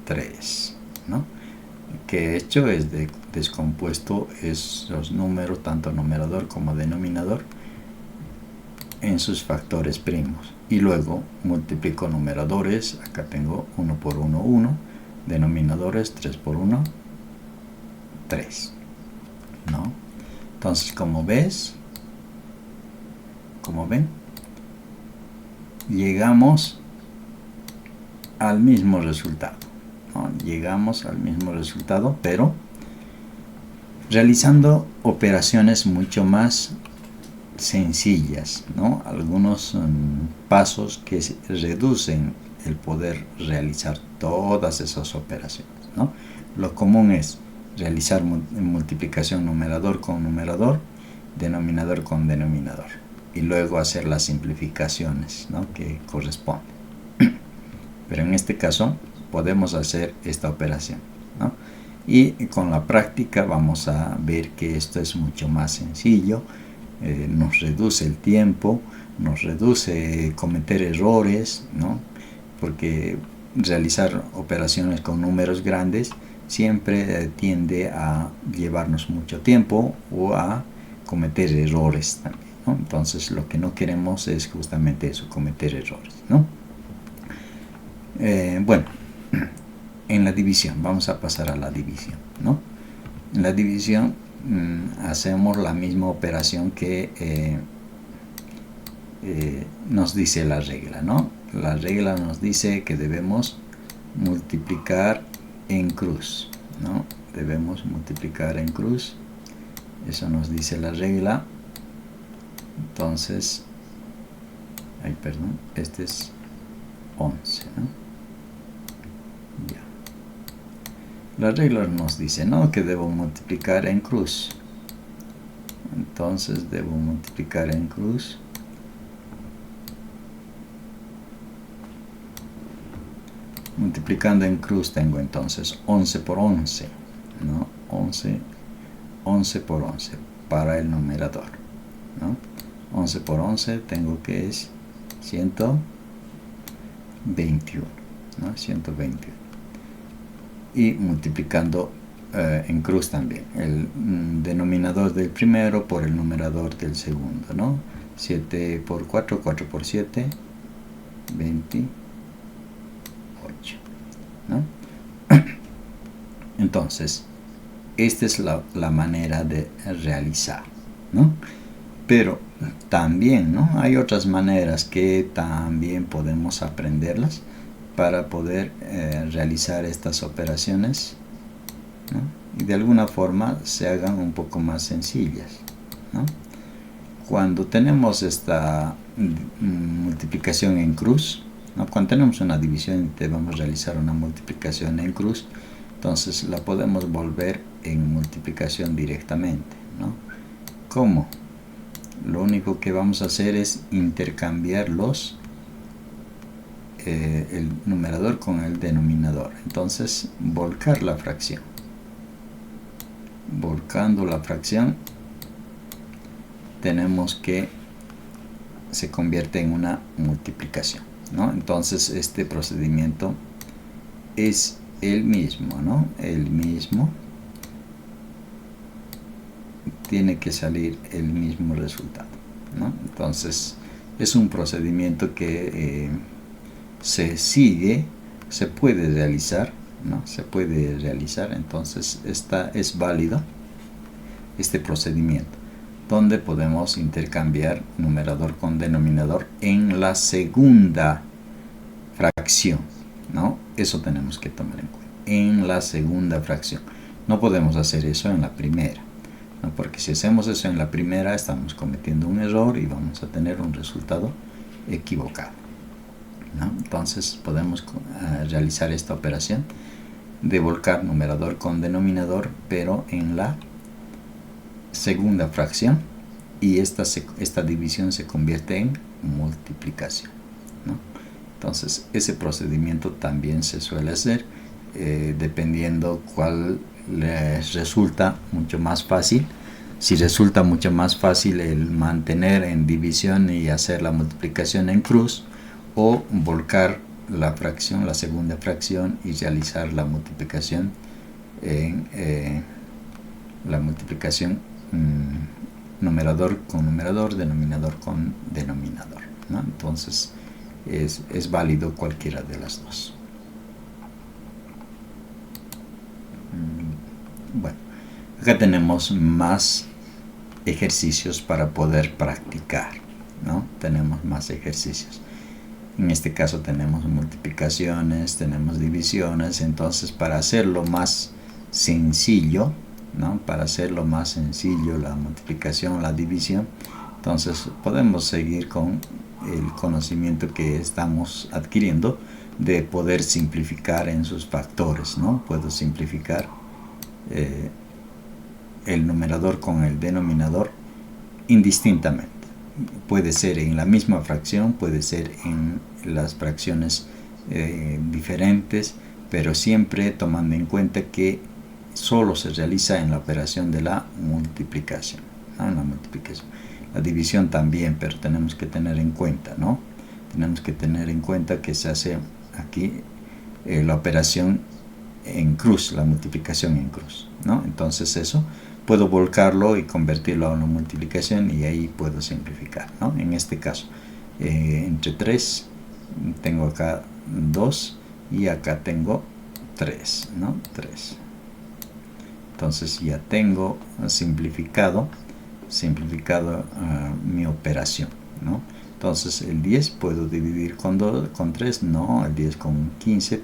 3, ¿no? Que he hecho es descompuesto esos números, tanto numerador como denominador, en sus factores primos. Y luego multiplico numeradores, acá tengo 1 por 1, 1, denominadores 3 por 1, 3, ¿no? Entonces, como ven, llegamos al mismo resultado, ¿no? Llegamos al mismo resultado, pero realizando operaciones mucho más sencillas, ¿no? Algunos pasos que reducen el poder realizar todas esas operaciones, ¿no? Lo común es realizar multiplicación numerador con numerador, denominador con denominador, y luego hacer las simplificaciones, ¿no?, que corresponden. Pero en este caso podemos hacer esta operación, ¿no? Y con la práctica vamos a ver que esto es mucho más sencillo, nos reduce el tiempo, nos reduce cometer errores, ¿no? Porque realizar operaciones con números grandes siempre tiende a llevarnos mucho tiempo o a cometer errores también, ¿no? Entonces lo que no queremos es justamente eso, cometer errores, ¿no? Bueno, en la división, vamos a pasar a la división, ¿no? En la división hacemos la misma operación que nos dice la regla, ¿no? La regla nos dice que debemos multiplicar en cruz, ¿no? Debemos multiplicar en cruz, eso nos dice la regla. Entonces, este es 11, ¿no? Ya. La regla nos dice, ¿no?, que debo multiplicar en cruz. Entonces debo multiplicar en cruz. Multiplicando en cruz tengo entonces 11 por 11, ¿no? 11 por 11 para el numerador, ¿no? 11 por 11 tengo que es 121, ¿no? 121. Y multiplicando en cruz también el denominador del primero por el numerador del segundo, ¿no? 7 por 4, 4 por 7, 28, ¿no? Entonces, esta es la manera de realizar, ¿no? Pero también, ¿no?, hay otras maneras que también podemos aprenderlas para poder realizar estas operaciones, ¿no?, y de alguna forma se hagan un poco más sencillas, ¿no? Cuando tenemos esta multiplicación en cruz, ¿no?, cuando tenemos una división y debemos realizar una multiplicación en cruz, entonces la podemos volver en multiplicación directamente, ¿no? ¿Cómo? Lo único que vamos a hacer es intercambiar el numerador con el denominador. Entonces, volcar la fracción. Volcando la fracción, tenemos que se convierte en una multiplicación, ¿no? Entonces, este procedimiento es el mismo, ¿no? El mismo. Tiene que salir el mismo resultado, ¿no? Entonces, es un procedimiento que se sigue, se puede realizar, ¿no? Se puede realizar. Entonces, es válido este procedimiento, donde podemos intercambiar numerador con denominador en la segunda fracción, ¿no? Eso tenemos que tomar en cuenta, en la segunda fracción. No podemos hacer eso en la primera, ¿no? Porque si hacemos eso en la primera, estamos cometiendo un error y vamos a tener un resultado equivocado, ¿no? Entonces podemos realizar esta operación de volcar numerador con denominador, pero en la segunda fracción, y esta división se convierte en multiplicación, ¿no? Entonces ese procedimiento también se suele hacer dependiendo cuál les resulta mucho más fácil. Si resulta mucho más fácil el mantener en división y hacer la multiplicación en cruz, o volcar la fracción, la segunda fracción, y realizar la multiplicación en numerador con numerador, denominador con denominador, ¿no? Entonces es válido cualquiera de las dos. Bueno, acá tenemos más ejercicios para poder practicar, ¿no? Tenemos más ejercicios. En este caso tenemos multiplicaciones, tenemos divisiones. Entonces, para hacerlo más sencillo, ¿no?, para hacerlo más sencillo, la multiplicación, la división, entonces podemos seguir con el conocimiento que estamos adquiriendo de poder simplificar en sus factores, ¿no? Puedo simplificar el numerador con el denominador indistintamente. Puede ser en la misma fracción, puede ser en las fracciones diferentes, pero siempre tomando en cuenta que solo se realiza en la operación de la multiplicación, ¿no? La multiplicación. La división también, pero tenemos que tener en cuenta, ¿no? Tenemos que tener en cuenta que se hace aquí la operación en cruz, la multiplicación en cruz, ¿no? Entonces eso puedo volcarlo y convertirlo a una multiplicación, y ahí puedo simplificar, ¿no? En este caso, entre 3, tengo acá 2 y acá tengo 3, ¿no? 3. Entonces ya tengo simplificado mi operación, ¿no? Entonces el 10 puedo dividir con 3, no. El 10 con 15,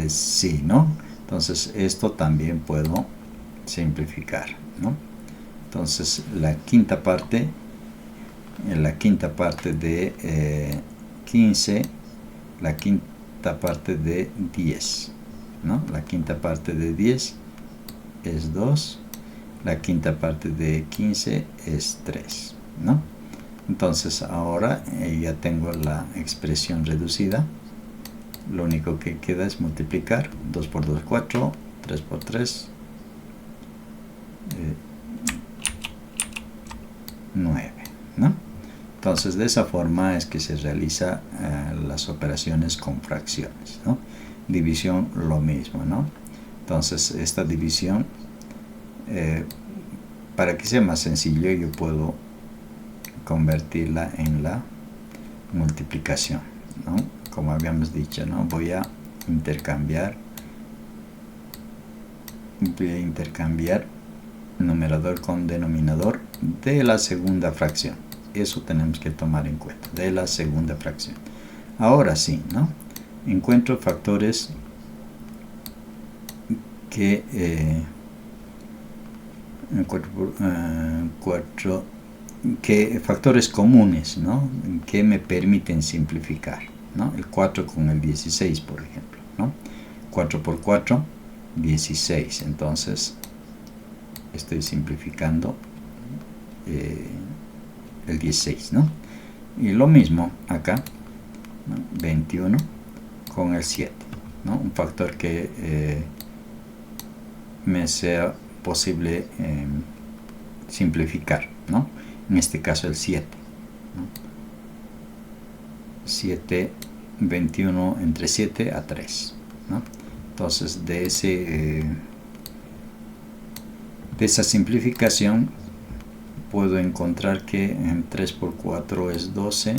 sí, ¿no? Entonces esto también puedo simplificar, ¿no? Entonces la quinta parte de 15, la quinta parte de 10, ¿no? La quinta parte de 10 es 2, la quinta parte de 15 es 3, ¿no? Entonces ahora ya tengo la expresión reducida. Lo único que queda es multiplicar. 2 por 2, 4, 3 por 3, 9, ¿no? Entonces de esa forma es que se realiza las operaciones con fracciones, ¿no? División, lo mismo, ¿no? Entonces esta división, para que sea más sencillo, yo puedo convertirla en la multiplicación, ¿no? Como habíamos dicho, ¿no? Voy a intercambiar numerador con denominador de la segunda fracción. Eso tenemos que tomar en cuenta, de la segunda fracción. Ahora sí, ¿no? Encuentro factores que factores comunes, ¿no? Que me permiten simplificar, ¿no? El 4 con el 16, por ejemplo, ¿no? 4 por 4, 16. Entonces estoy simplificando el 16, ¿no? Y lo mismo acá, ¿no? 21 con el 7, ¿no? Un factor que me sea posible simplificar, ¿no? En este caso el 7, ¿no? 7, 21 entre 7 a 3, ¿no? Entonces de esa simplificación puedo encontrar que 3 por 4 es 12,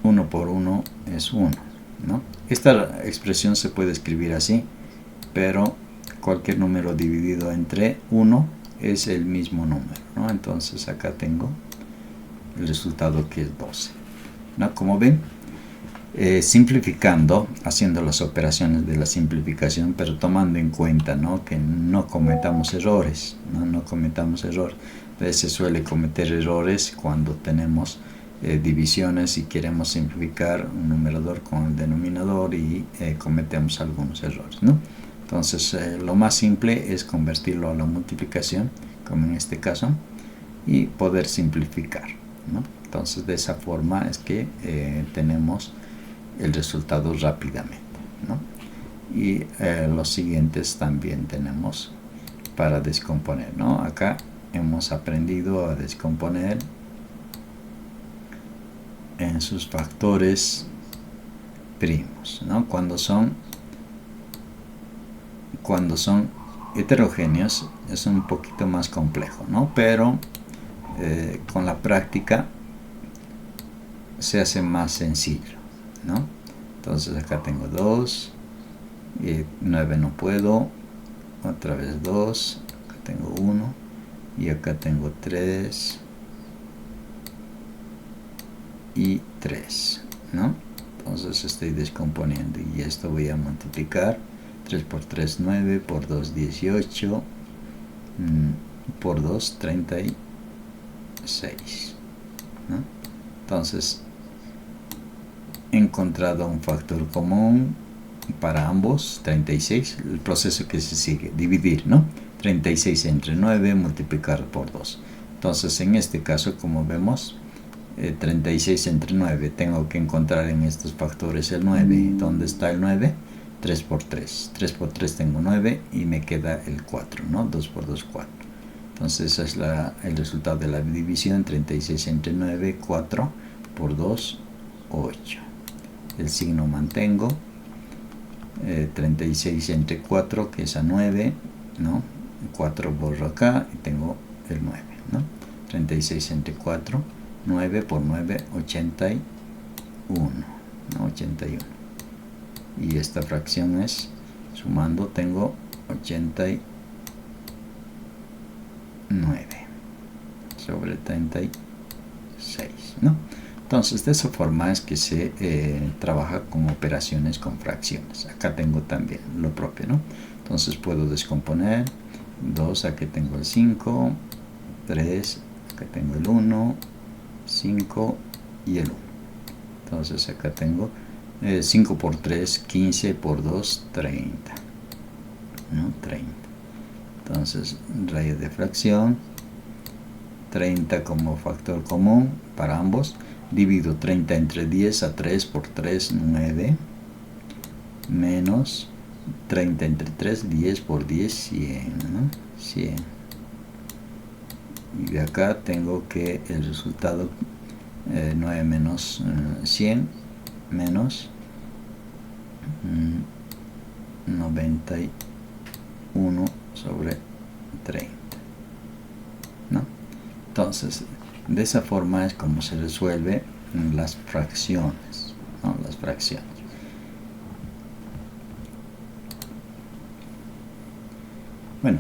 1 por 1 es 1, ¿no? Esta expresión se puede escribir así, pero cualquier número dividido entre 1 es el mismo número, ¿no? Entonces acá tengo el resultado que es 12, ¿no? Como ven, simplificando, haciendo las operaciones de la simplificación, pero tomando en cuenta, ¿no? Que no cometamos errores, no cometamos errores. Entonces se suele cometer errores cuando tenemos divisiones y queremos simplificar un numerador con el denominador y cometemos algunos errores, ¿no? Entonces lo más simple es convertirlo a la multiplicación, como en este caso, y poder simplificar, ¿no? Entonces de esa forma es que tenemos el resultado rápidamente, ¿no? Y los siguientes también tenemos para descomponer, ¿no? Acá hemos aprendido a descomponer en sus factores primos, ¿no? Cuando son heterogéneos es un poquito más complejo, ¿no? Pero con la práctica se hace más sencillo, ¿no? Entonces acá tengo 2 y 9 no puedo, otra vez 2, acá tengo 1 y acá tengo 3 y 3, ¿no? Entonces estoy descomponiendo y esto voy a multiplicar. 3 por 3, 9, por 2, 18, por 2, 36, ¿no? Entonces he encontrado un factor común para ambos, 36, el proceso que se sigue, dividir, ¿no? 36 entre 9, multiplicar por 2. Entonces en este caso, como vemos, 36 entre 9, tengo que encontrar en estos factores el 9. ¿Dónde está el 9? 3 por 3. 3 por 3 tengo 9 y me queda el 4, ¿no? 2 por 2, 4. Entonces ese es el resultado de la división. 36 entre 9, 4 por 2, 8. El signo mantengo. 36 entre 4, que es a 9, ¿no? 4 borro acá y tengo el 9, ¿no? 36 entre 4, 9 por 9, 81, ¿no? 81. Y esta fracción es, sumando, tengo 89 sobre 36, ¿no? Entonces, de esa forma es que se trabaja con operaciones con fracciones. Acá tengo también lo propio, ¿no? Entonces puedo descomponer 2, aquí tengo el 5, 3, acá tengo el 1, 5 y el 1. Entonces acá tengo 5 por 3, 15 por 2, 30, ¿no? 30. Entonces, raíz de fracción, 30 como factor común para ambos. Divido 30 entre 10 a 3 por 3, 9, menos 30 entre 3, 10 por 10, 100, ¿no? 100. Y de acá tengo que el resultado 9 menos 100 menos 91 sobre 30, ¿no? Entonces, de esa forma es como se resuelve las fracciones, ¿no? Las fracciones. Bueno,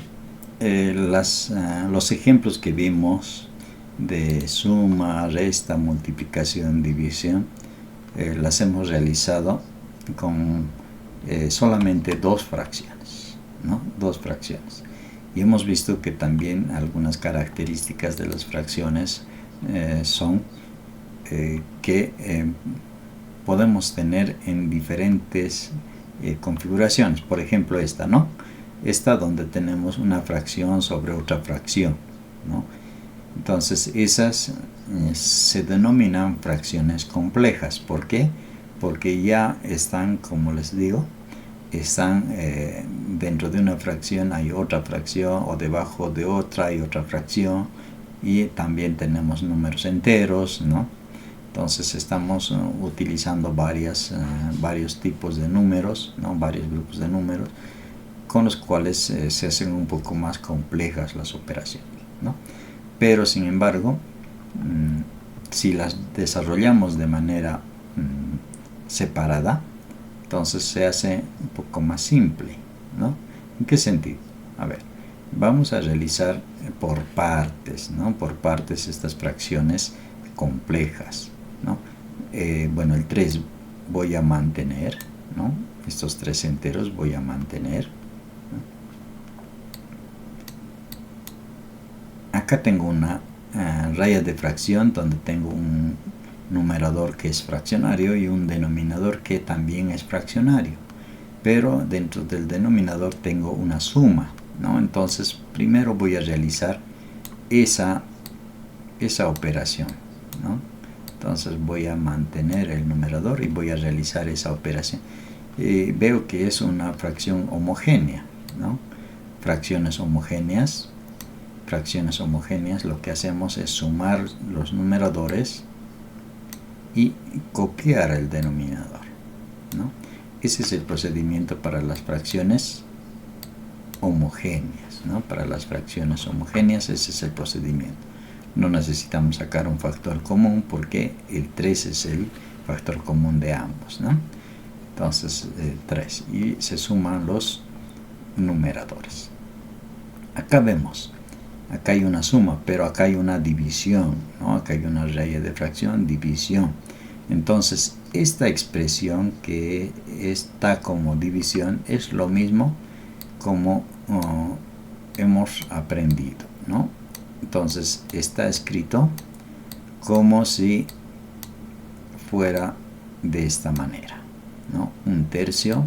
los ejemplos que vimos de suma, resta, multiplicación, división, las hemos realizado con solamente dos fracciones, ¿no? Dos fracciones. Y hemos visto que también algunas características de las fracciones son que podemos tener en diferentes configuraciones. Por ejemplo, esta, ¿no? Esta donde tenemos una fracción sobre otra fracción, ¿no? Entonces, esas se denominan fracciones complejas. ¿Por qué? Porque ya están, como les digo, están dentro de una fracción hay otra fracción, o debajo de otra hay otra fracción, y también tenemos números enteros, ¿no? Entonces estamos utilizando varios tipos de números, ¿no? Varios grupos de números con los cuales se hacen un poco más complejas las operaciones, ¿no? Pero sin embargo, si las desarrollamos de manera separada, entonces se hace un poco más simple, ¿no? ¿En qué sentido? A ver, vamos a realizar por partes, ¿no? Por partes estas fracciones complejas, ¿no? Bueno, el 3 voy a mantener, ¿no? Estos 3 enteros voy a mantener, ¿no? Acá tengo una raya de fracción donde tengo un numerador que es fraccionario y un denominador que también es fraccionario, pero dentro del denominador tengo una suma, ¿no? Entonces primero voy a realizar esa operación, ¿no? Entonces voy a mantener el numerador y voy a realizar esa operación. Veo que es una fracción homogénea, ¿no? Fracciones homogéneas, lo que hacemos es sumar los numeradores y copiar el denominador, ¿no? Ese es el procedimiento para las fracciones homogéneas, ¿no? Para las fracciones homogéneas ese es el procedimiento. No necesitamos sacar un factor común porque el 3 es el factor común de ambos, ¿no? Entonces 3 y se suman los numeradores. Acá vemos, acá hay una suma, pero acá hay una división, ¿no? Acá hay una raya de fracción, división. Entonces, esta expresión que está como división es lo mismo como hemos aprendido, ¿no? Entonces, está escrito como si fuera de esta manera, ¿no? 1/3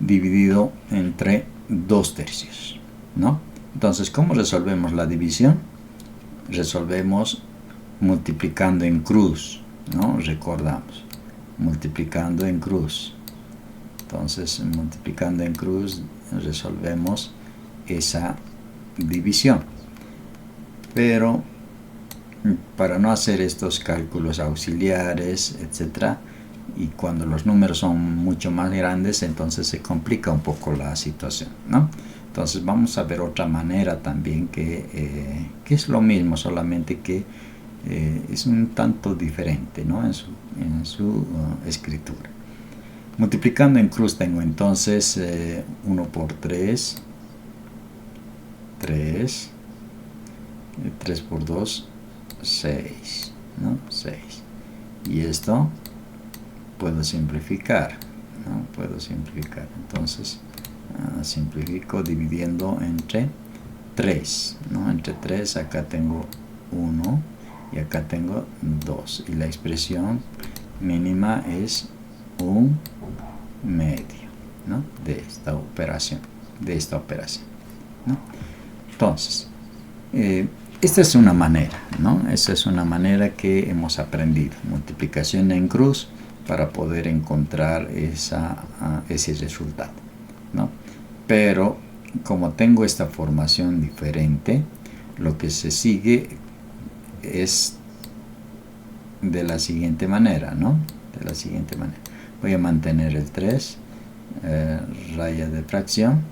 dividido entre 2/3, ¿no? Entonces, ¿cómo resolvemos la división? Resolvemos multiplicando en cruz, ¿no? Recordamos, multiplicando en cruz. Entonces, multiplicando en cruz resolvemos esa división. Pero para no hacer estos cálculos auxiliares, etcétera, y cuando los números son mucho más grandes, entonces se complica un poco la situación, ¿no? Entonces vamos a ver otra manera también que es lo mismo, solamente que es un tanto diferente, ¿no? en su escritura. Multiplicando en cruz tengo entonces 1 por 3, 3, 3 por 2, 6, ¿no? 6. Y esto puedo simplificar, ¿no? Puedo simplificar. Entonces simplifico dividiendo entre 3, ¿no? Entre 3 acá tengo 1 y acá tengo 2. Y la expresión mínima es 1 medio, ¿no? De esta operación, ¿no? Entonces, esta es una manera, ¿no? Esta es una manera que hemos aprendido, multiplicación en cruz, para poder encontrar ese resultado, ¿no? Pero como tengo esta formación diferente, lo que se sigue es de la siguiente manera, ¿no? De la siguiente manera. Voy a mantener el 3, raya de fracción.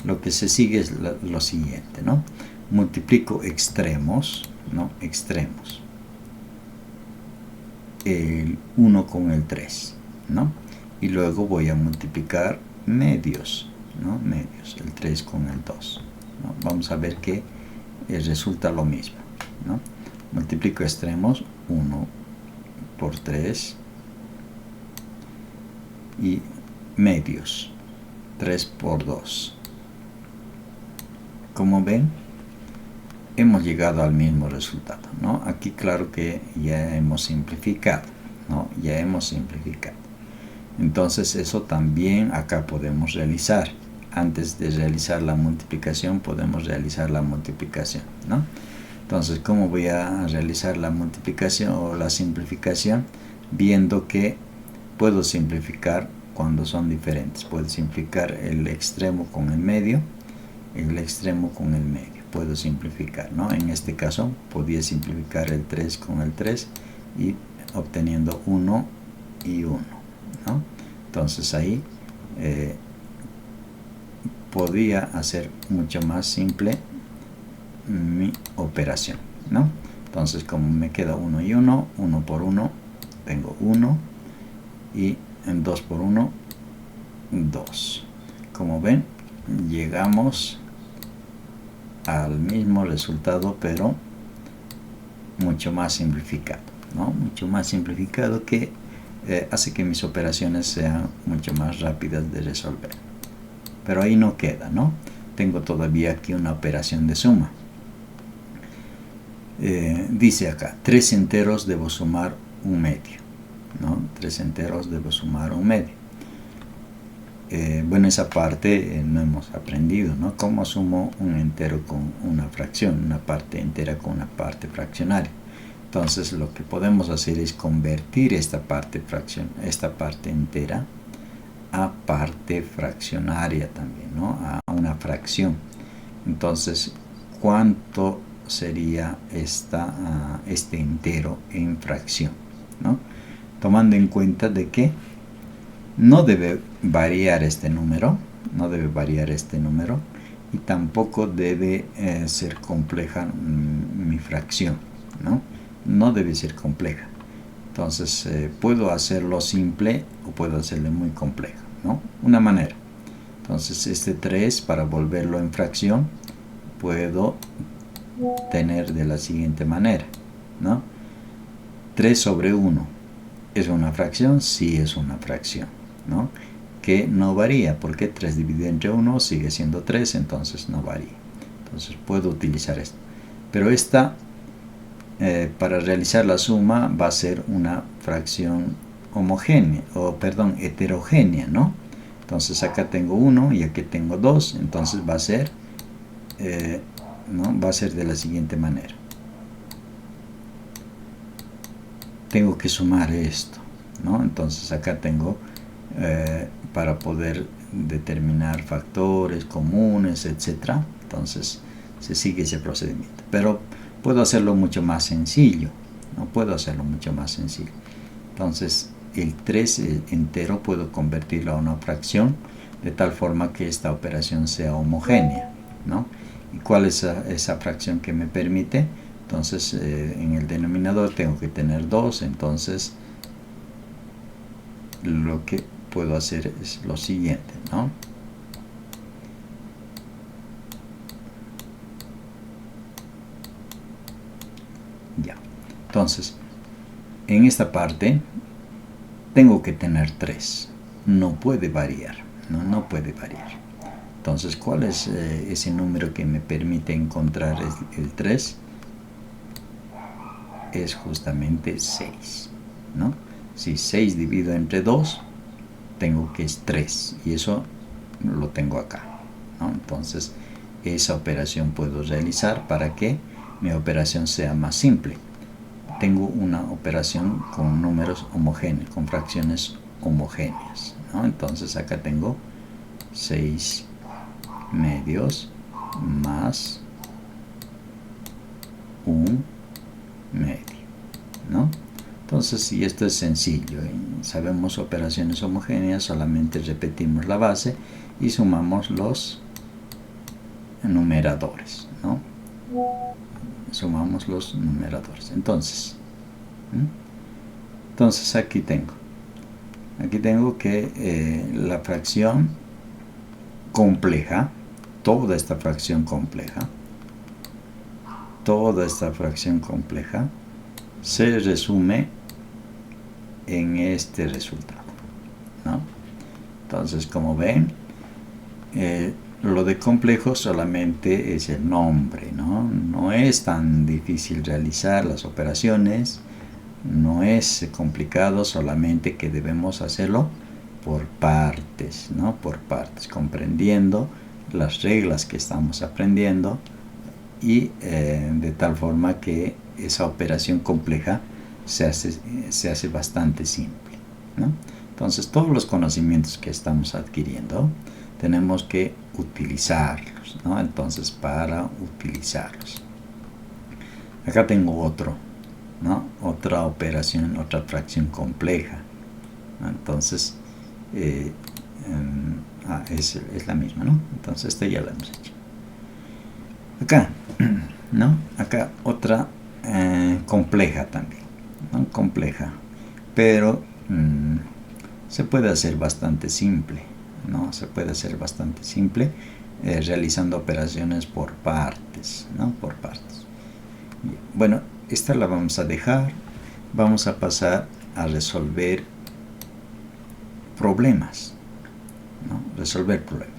Lo que se sigue es lo siguiente, ¿no? Multiplico extremos, ¿no? Extremos. El 1 con el 3, ¿no? Y luego voy a multiplicar medios, ¿no? Medios, el 3 con el 2, ¿no? Vamos a ver que resulta lo mismo, ¿no? Multiplico extremos, 1 por 3, y medios, 3 por 2. Como ven, hemos llegado al mismo resultado, ¿no? Aquí claro que ya hemos simplificado, ¿no? Ya hemos simplificado. Entonces eso también acá podemos realizar. Antes de realizar la multiplicación podemos realizar la multiplicación, ¿no? Entonces, ¿cómo voy a realizar la multiplicación o la simplificación? Viendo que puedo simplificar cuando son diferentes. Puedo simplificar el extremo con el medio, el extremo con el medio. Puedo simplificar, ¿no? En este caso, podía simplificar el 3 con el 3 y obteniendo 1 y 1, ¿no? Entonces ahí podía hacer mucho más simple mi operación, ¿no? Entonces, como me queda 1 y 1, 1 por 1, tengo 1, y en 2 por 1, 2. Como ven, llegamos al mismo resultado, pero mucho más simplificado, ¿no? Mucho más simplificado, que hace que mis operaciones sean mucho más rápidas de resolver. Pero ahí no queda, ¿no? Tengo todavía aquí una operación de suma. Dice acá, 3 enteros debo sumar un medio, ¿no? 3 enteros debo sumar un medio. Bueno, esa parte no hemos aprendido, ¿no? ¿Cómo sumo un entero con una fracción? Una parte entera con una parte fraccionaria. Entonces lo que podemos hacer es convertir esta parte entera a parte fraccionaria también, ¿no? A una fracción. Entonces, ¿cuánto sería este entero en fracción, ¿no? Tomando en cuenta de que no debe variar este número, y tampoco debe ser compleja mi fracción, ¿no? No debe ser compleja. Entonces puedo hacerlo simple o puedo hacerlo muy complejo, ¿no? Una manera. Entonces este 3, para volverlo en fracción, puedo tener de la siguiente manera, ¿no? 3 sobre 1 es una fracción, sí es una fracción, ¿no? Que no varía, porque 3 dividido entre 1 sigue siendo 3, entonces no varía. Entonces puedo utilizar esto. Pero esta, para realizar la suma, va a ser una fracción homogénea, heterogénea, ¿no? Entonces acá tengo 1 y aquí tengo 2, entonces va a ser, ¿no? Va a ser de la siguiente manera. Tengo que sumar esto, ¿no? Entonces acá tengo, para poder determinar factores comunes, etc. Entonces se sigue ese procedimiento. Pero puedo hacerlo mucho más sencillo, ¿no? Puedo hacerlo mucho más sencillo. Entonces el 3 entero puedo convertirlo a una fracción de tal forma que esta operación sea homogénea, ¿no? ¿Y cuál es esa fracción que me permite? Entonces en el denominador tengo que tener 2, entonces lo que puedo hacer es lo siguiente, ¿no? Ya. Entonces, en esta parte tengo que tener 3. No puede variar, no puede variar. Entonces, ¿cuál es ese número que me permite encontrar el 3? Es justamente 6, ¿no? Si 6 divido entre 2, tengo que es 3, y eso lo tengo acá, ¿no? Entonces, esa operación puedo realizar para que mi operación sea más simple. Tengo una operación con números homogéneos, con fracciones homogéneas, ¿no? Entonces acá tengo 6 medios más 1 medio, ¿no? Entonces, si esto es sencillo, sabemos operaciones homogéneas, solamente repetimos la base y sumamos los numeradores, ¿no? Sumamos los numeradores. Entonces aquí tengo que la fracción compleja, toda esta fracción compleja se resume en este resultado, ¿no? Entonces, como ven, lo de complejo solamente es el nombre, ¿no? No es tan difícil realizar las operaciones, no es complicado, solamente que debemos hacerlo por partes, ¿no? Por partes, comprendiendo las reglas que estamos aprendiendo y de tal forma que esa operación compleja se hace bastante simple, ¿no? Entonces, todos los conocimientos que estamos adquiriendo tenemos que utilizarlos, ¿no? Entonces, para utilizarlos, acá tengo otro, ¿no? Otra operación, otra fracción compleja, ¿no? Entonces, es la misma, ¿no? Entonces, esta ya la hemos hecho. Acá, ¿no? Acá otra compleja también, ¿no? Compleja, pero se puede hacer bastante simple, ¿no? Se puede hacer bastante simple realizando operaciones por partes, ¿no? Por partes. Bueno, esta la vamos a dejar. Vamos a pasar a resolver problemas, ¿no? Resolver problemas.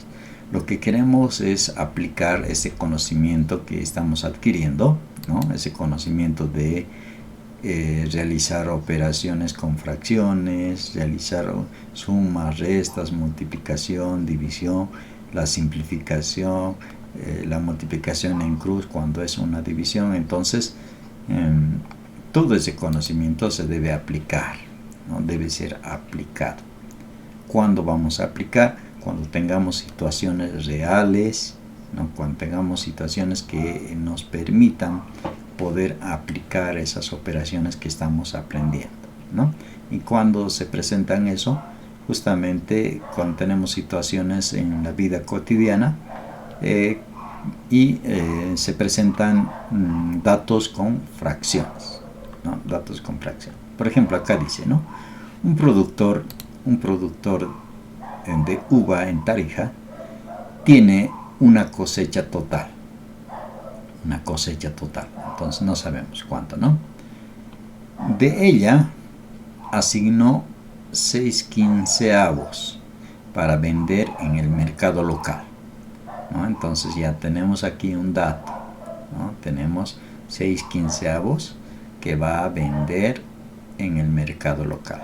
Lo que queremos es aplicar ese conocimiento que estamos adquiriendo, ¿no? Ese conocimiento de realizar operaciones con fracciones, realizar sumas, restas, multiplicación, división, la simplificación, la multiplicación en cruz cuando es una división. Entonces, todo ese conocimiento se debe aplicar, ¿no? Debe ser aplicado. ¿Cuándo vamos a aplicar? Cuando tengamos situaciones reales, ¿no? Cuando tengamos situaciones que nos permitan poder aplicar esas operaciones que estamos aprendiendo, ¿no? Y cuando se presentan eso, justamente cuando tenemos situaciones en la vida cotidiana y se presentan datos con fracciones, ¿no? Datos con fracciones. Por ejemplo, acá dice, ¿no? Un productor de uva en Tarija tiene una cosecha total. Entonces no sabemos cuánto, ¿no? De ella asignó 6/15 para vender en el mercado local, ¿no? Entonces ya tenemos aquí un dato, ¿no? Tenemos 6/15 que va a vender en el mercado local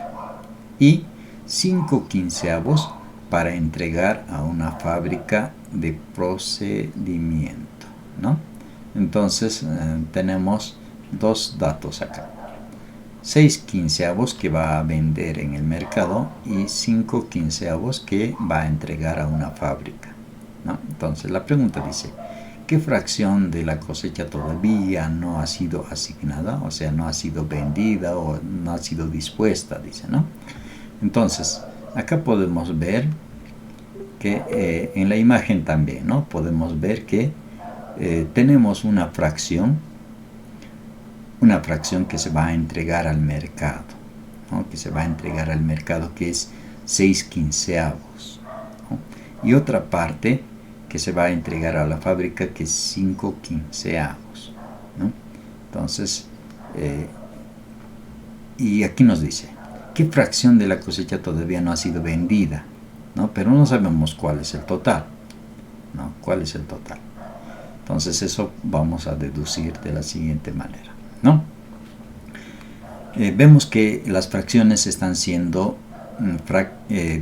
y 5/15 para entregar a una fábrica de procedimiento, ¿no? Entonces tenemos dos datos acá: 6/15 que va a vender en el mercado y 5/15 que va a entregar a una fábrica, ¿no? Entonces la pregunta dice: ¿qué fracción de la cosecha todavía no ha sido asignada? O sea, no ha sido vendida o no ha sido dispuesta, dice, ¿no? Entonces, acá podemos ver que en la imagen también, ¿no? Podemos ver que tenemos una fracción que se va a entregar al mercado, ¿no?, que se va a entregar al mercado, que es 6/15, ¿no?, y otra parte que se va a entregar a la fábrica, que es 5/15, ¿no? Entonces, y aquí nos dice qué fracción de la cosecha todavía no ha sido vendida, ¿no? Pero no sabemos cuál es el total, ¿no? ¿Cuál es el total? Entonces eso vamos a deducir de la siguiente manera, ¿no? Vemos que las fracciones están siendo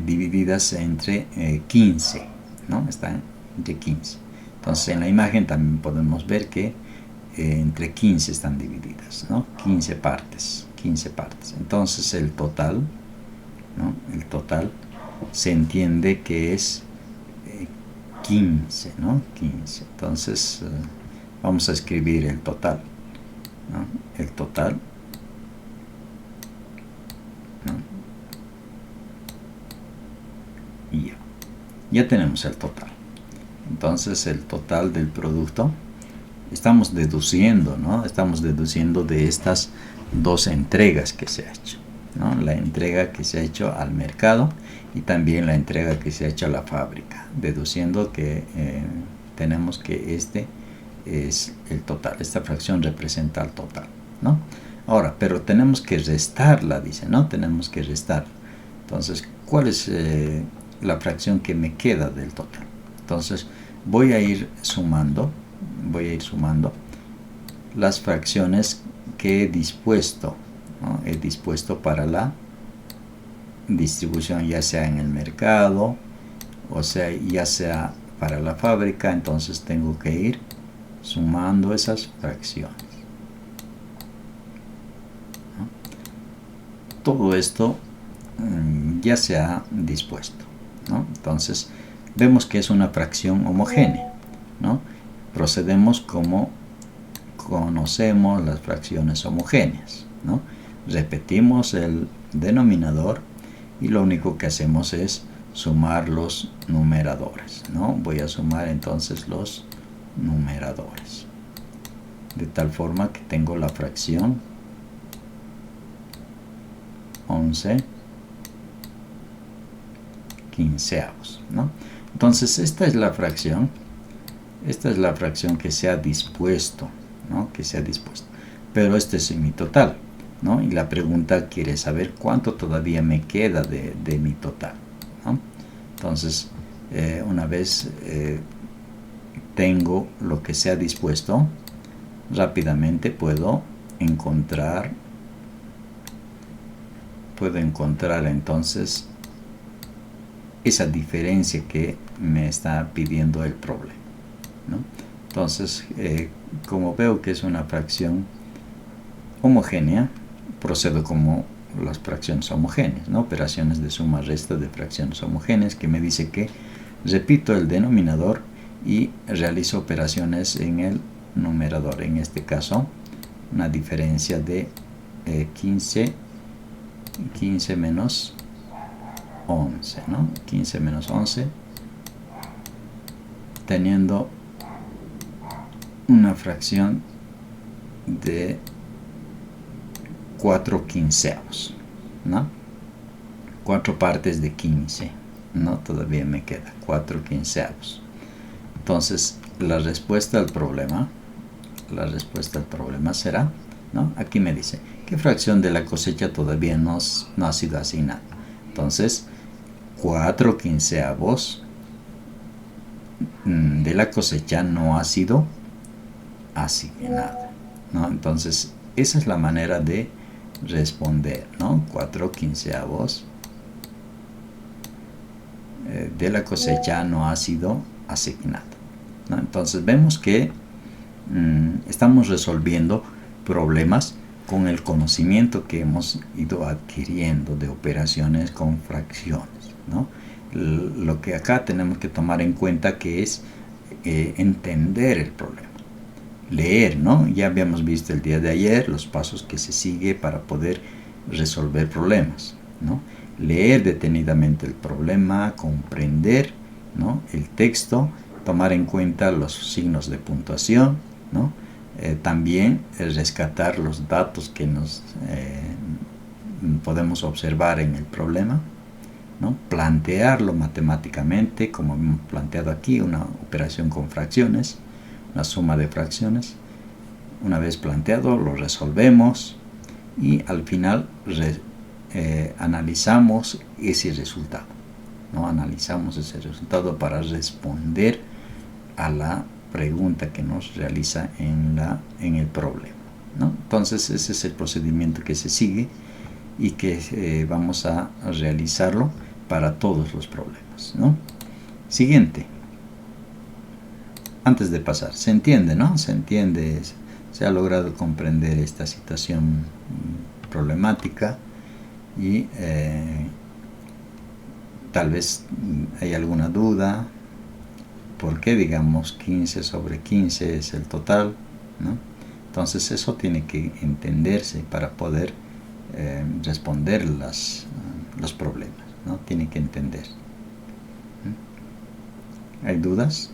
divididas entre 15, ¿no? Están entre 15. Entonces en la imagen también podemos ver que entre 15 están divididas, ¿no? 15 partes. Entonces el total, ¿no?, el total se entiende que es 15, ¿no? 15. Entonces vamos a escribir el total, ¿no? El total, ¿no? Y ya tenemos el total. Entonces el total del producto estamos deduciendo, ¿no? Estamos deduciendo de estas dos entregas que se ha hecho, ¿no? La entrega que se ha hecho al mercado y también la entrega que se ha hecho a la fábrica, deduciendo que tenemos que este es el total, esta fracción representa el total, ¿no? Ahora, pero tenemos que restarla, dice, ¿no? Tenemos que restar. Entonces, ¿cuál es la fracción que me queda del total? Entonces, voy a ir sumando las fracciones que he dispuesto, ¿no? He dispuesto para la distribución, ya sea en el mercado, o sea, ya sea para la fábrica. Entonces tengo que ir sumando esas fracciones, ¿no? Todo esto ya se ha dispuesto, ¿no? Entonces vemos que es una fracción homogénea, ¿no? Procedemos como conocemos las fracciones homogéneas, ¿no? Repetimos el denominador y lo único que hacemos es sumar los numeradores, ¿no? Voy a sumar entonces los numeradores, de tal forma que tengo la fracción 11/15, ¿no? Entonces esta es la fracción que se ha dispuesto, ¿no? Que se ha dispuesto, pero este es mi total, ¿no? Y la pregunta quiere saber cuánto todavía me queda de mi total, ¿no? Entonces una vez tengo lo que se ha dispuesto, rápidamente puedo encontrar entonces esa diferencia que me está pidiendo el problema, ¿no? Entonces, como veo que es una fracción homogénea, procedo como las fracciones homogéneas, ¿no? Operaciones de suma resta de fracciones homogéneas, que me dice que repito el denominador y realizo operaciones en el numerador. En este caso, una diferencia de 15 menos 11, ¿no? 15 menos 11, teniendo una fracción de 4/15, ¿no? 4 partes de 15, ¿no? Todavía me queda 4/15. Entonces, la respuesta al problema será, ¿no? Aquí me dice, ¿qué fracción de la cosecha todavía no ha sido asignada? Entonces, 4/15 de la cosecha no ha sido asignada, ¿no? Entonces esa es la manera de responder, ¿no? 4/15 de la cosecha no ha sido asignada, ¿no? Entonces vemos que estamos resolviendo problemas con el conocimiento que hemos ido adquiriendo de operaciones con fracciones, ¿no? Lo que acá tenemos que tomar en cuenta que es entender el problema, leer, ¿no? Ya habíamos visto el día de ayer los pasos que se sigue para poder resolver problemas, ¿no? Leer detenidamente el problema, comprender, ¿no?, el texto, tomar en cuenta los signos de puntuación, ¿no? También rescatar los datos que nos podemos observar en el problema, ¿no? Plantearlo matemáticamente, como hemos planteado aquí, una operación con fracciones, una suma de fracciones. Una vez planteado, lo resolvemos y al final analizamos ese resultado, ¿no? Analizamos ese resultado para responder a la pregunta que nos realiza en el problema, ¿no? Entonces ese es el procedimiento que se sigue y que vamos a realizarlo para todos los problemas, ¿no? Siguiente. Antes de pasar, se entiende, ¿no? Se entiende, se ha logrado comprender esta situación problemática y tal vez hay alguna duda. ¿Por qué, digamos, 15 sobre 15 es el total, ¿no? Entonces eso tiene que entenderse para poder responder los problemas, ¿no? Tiene que entender. ¿Hay dudas?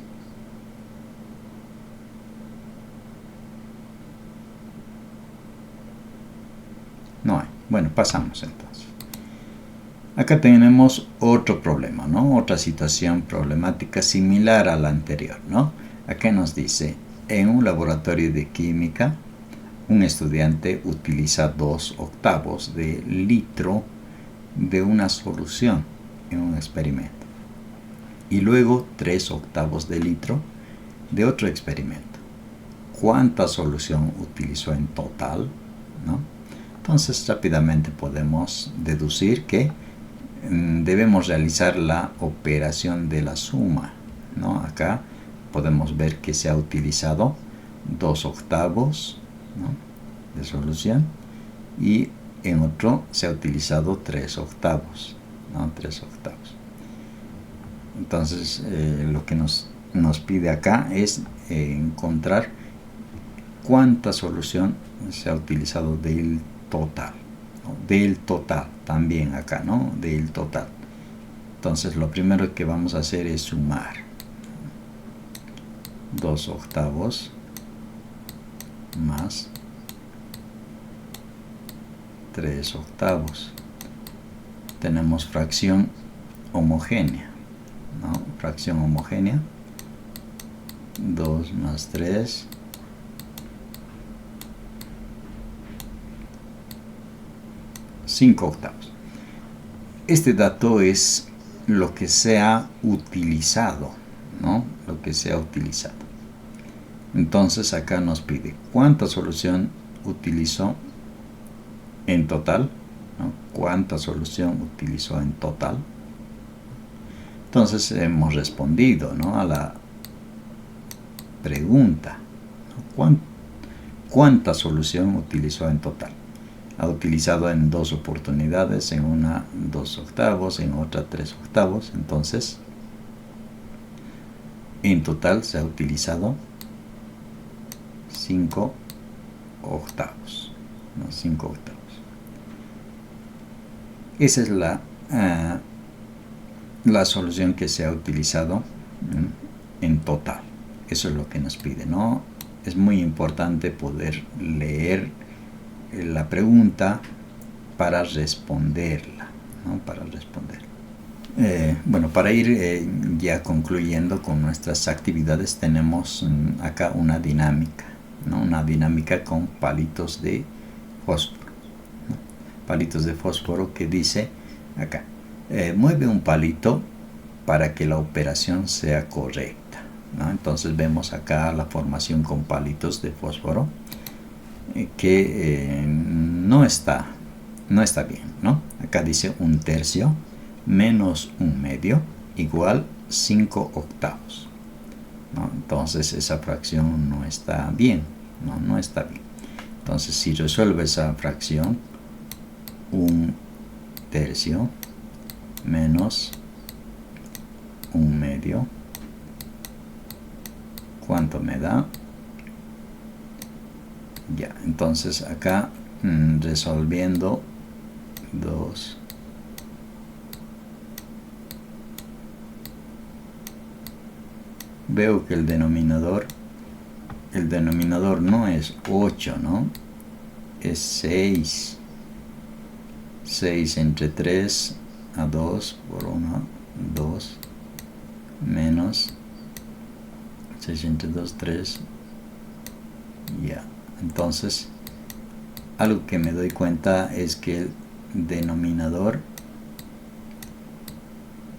No hay. Bueno, pasamos entonces. Acá tenemos otro problema, ¿no? Otra situación problemática similar a la anterior, ¿no? Acá nos dice, en un laboratorio de química, un estudiante utiliza 2/8 de litro de una solución en un experimento y luego 3/8 de litro de otro experimento. ¿Cuánta solución utilizó en total, ¿no? Entonces rápidamente podemos deducir que debemos realizar la operación de la suma, ¿no? Acá podemos ver que se ha utilizado 2/8, ¿no?, de solución y en otro se ha utilizado 3/8, ¿no? 3/8. Entonces lo que nos pide acá es encontrar cuánta solución se ha utilizado del total, ¿no? Del total también acá, ¿no? Del total. Entonces lo primero que vamos a hacer es sumar 2/8 más 3/8. Tenemos fracción homogénea, ¿no? Fracción homogénea, 2 más 3, 5/8. Este dato es lo que se ha utilizado, ¿no? Lo que se ha utilizado. Entonces acá nos pide cuánta solución utilizó en total, ¿no? Cuánta solución utilizó en total. Entonces hemos respondido, ¿no?, a la pregunta, ¿no? ¿Cuánta solución utilizó en total? Ha utilizado en 2 oportunidades, en una 2/8, en otra 3/8. Entonces en total se ha utilizado 5/8, ¿no? 5/8. Esa es la solución que se ha utilizado en total. Eso es lo que nos pide, ¿no? Es muy importante poder leer la pregunta para responderla, ¿no? Para responder. Bueno, para ir ya concluyendo con nuestras actividades, tenemos acá una dinámica, ¿no? Una dinámica con palitos de fósforo, ¿no? Palitos de fósforo que dice acá, mueve un palito para que la operación sea correcta, ¿no? Entonces vemos acá la formación con palitos de fósforo que no está bien, ¿no? Acá dice 1/3 menos 1/2 igual 5/8, ¿no? Entonces esa fracción no está bien, no está bien. Entonces si resuelvo esa fracción, 1/3 menos 1/2, ¿cuánto me da? Ya, entonces acá resolviendo 2, veo que el denominador no es 8, ¿no? Es 6. 6 entre 3 a 2 por 1, 2, menos 6 entre 2, 3, ya. Entonces, algo que me doy cuenta es que el denominador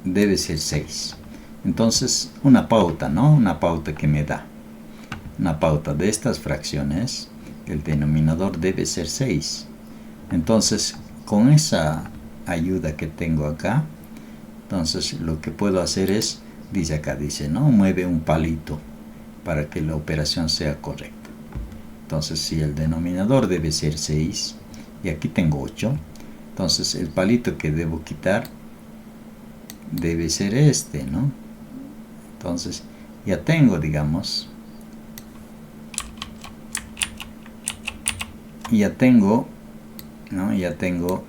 debe ser 6. Entonces, una pauta, ¿no? Una pauta que me da. Una pauta de estas fracciones, el denominador debe ser 6. Entonces, con esa ayuda que tengo acá, entonces lo que puedo hacer es, dice acá, dice, ¿no? Mueve un palito para que la operación sea correcta. Entonces, si el denominador debe ser 6, y aquí tengo 8, entonces el palito que debo quitar debe ser este, ¿no? Entonces, ya tengo, digamos, ya tengo, ¿no? Ya tengo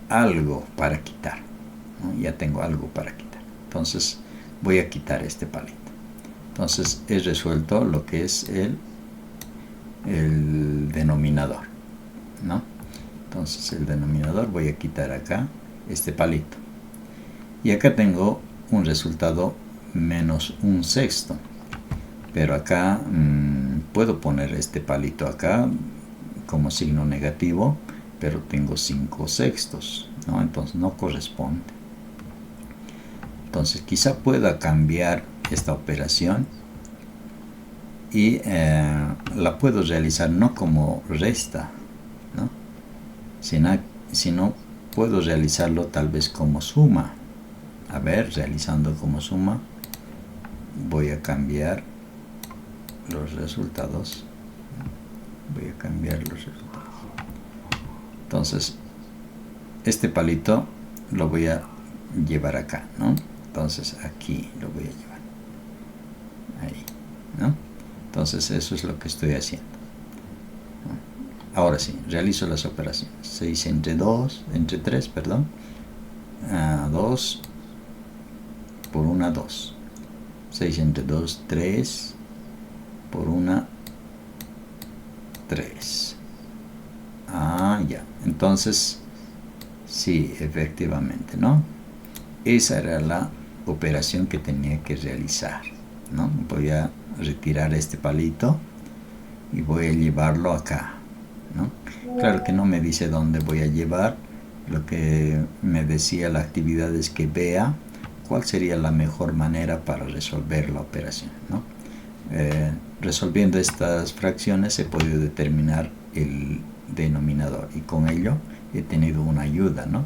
algo para quitar, ¿no? Ya tengo algo para quitar. Entonces, voy a quitar este palito. Entonces, he resuelto lo que es el denominador, ¿no? Entonces, el denominador voy a quitar acá este palito. Y acá tengo un resultado menos un sexto. Pero acá puedo poner este palito acá como signo negativo, pero tengo 5 sextos, ¿no? Entonces no corresponde. Entonces quizá pueda cambiar esta operación y la puedo realizar no como resta, ¿no? Sino puedo realizarlo tal vez como suma. A ver, realizando como suma, voy a cambiar los resultados. Voy a cambiar los resultados. Entonces, este palito lo voy a llevar acá, ¿no? Entonces, aquí lo voy a llevar. Ahí, ¿no? Entonces, eso es lo que estoy haciendo. Ahora sí, realizo las operaciones. 6 entre 2, entre 3, perdón. 2 por 1, 2. 6 entre 2, 3 por 1, 3. Ya. Entonces, sí, efectivamente, ¿no? Esa era la operación que tenía que realizar, ¿no? Voy a retirar este palito y voy a llevarlo acá, ¿no? Claro que no me dice dónde voy a llevar. Lo que me decía la actividad es que vea cuál sería la mejor manera para resolver la operación, ¿no? Resolviendo estas fracciones he podido determinar el denominador y con ello he tenido una ayuda, ¿no?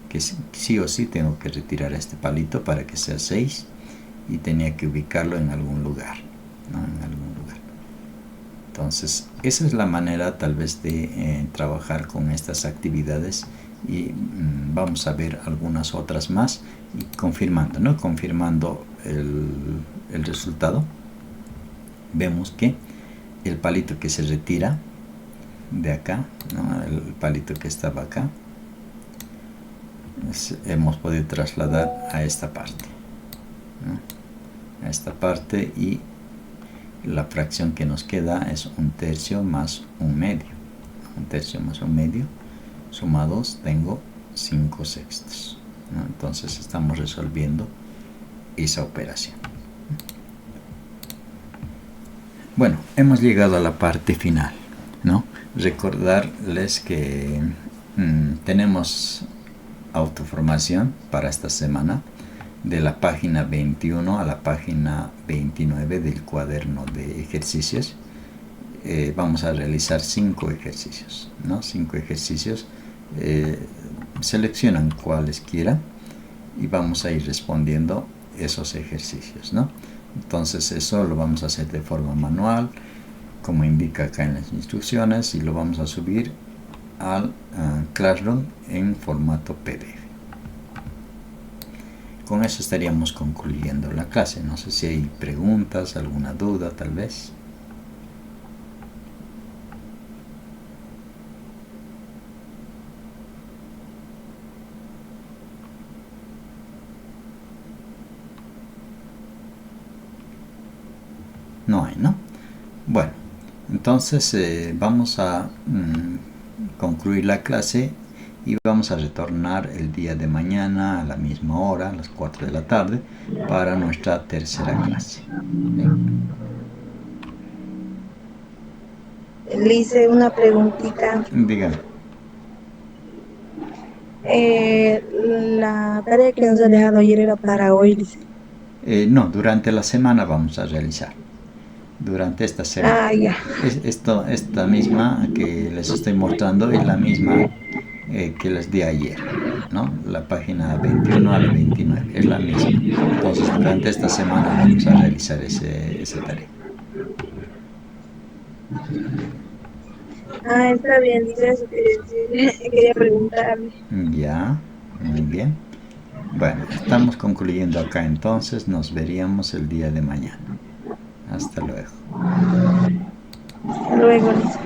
Que sí o sí tengo que retirar este palito para que sea 6 y tenía que ubicarlo en algún lugar, ¿no? En algún lugar. Entonces, esa es la manera tal vez de trabajar con estas actividades y vamos a ver algunas otras más y confirmando, ¿no? Confirmando el resultado. Vemos que el palito que se retira de acá, ¿no? El palito que estaba acá, hemos podido trasladar a esta parte, ¿no? A esta parte, y la fracción que nos queda es 1/3 más 1/2. 1/3 más 1/2 sumados tengo 5 sextos, ¿no? Entonces estamos resolviendo esa operación. Bueno, hemos llegado a la parte final, ¿no? Recordarles que tenemos autoformación para esta semana de la página 21 a la página 29 del cuaderno de ejercicios. Vamos a realizar 5 ejercicios, ¿no? 5 ejercicios. Seleccionan cuales quieran y vamos a ir respondiendo esos ejercicios, ¿no? Entonces eso lo vamos a hacer de forma manual, como indica acá en las instrucciones, y lo vamos a subir al Classroom en formato PDF. Con eso estaríamos concluyendo la clase. No sé si hay preguntas, alguna duda tal vez. No hay, ¿no? Bueno, entonces vamos a concluir la clase y vamos a retornar el día de mañana a la misma hora, a las 4 de la tarde, para nuestra tercera clase. ¿Sí? Le hice una preguntita. Dígame. La tarea que nos ha dejado ayer era para hoy, dice. No, durante la semana vamos a realizar. Durante esta semana. Ya. Esta misma que les estoy mostrando es la misma que les di ayer, ¿no? La página 21 a la 29 es la misma. Entonces durante esta semana vamos a realizar esa tarea. Está bien, dice eso, quería preguntarle. Ya, muy bien. Bueno, estamos concluyendo acá entonces, nos veríamos el día de mañana. Hasta luego. Hasta luego, dice.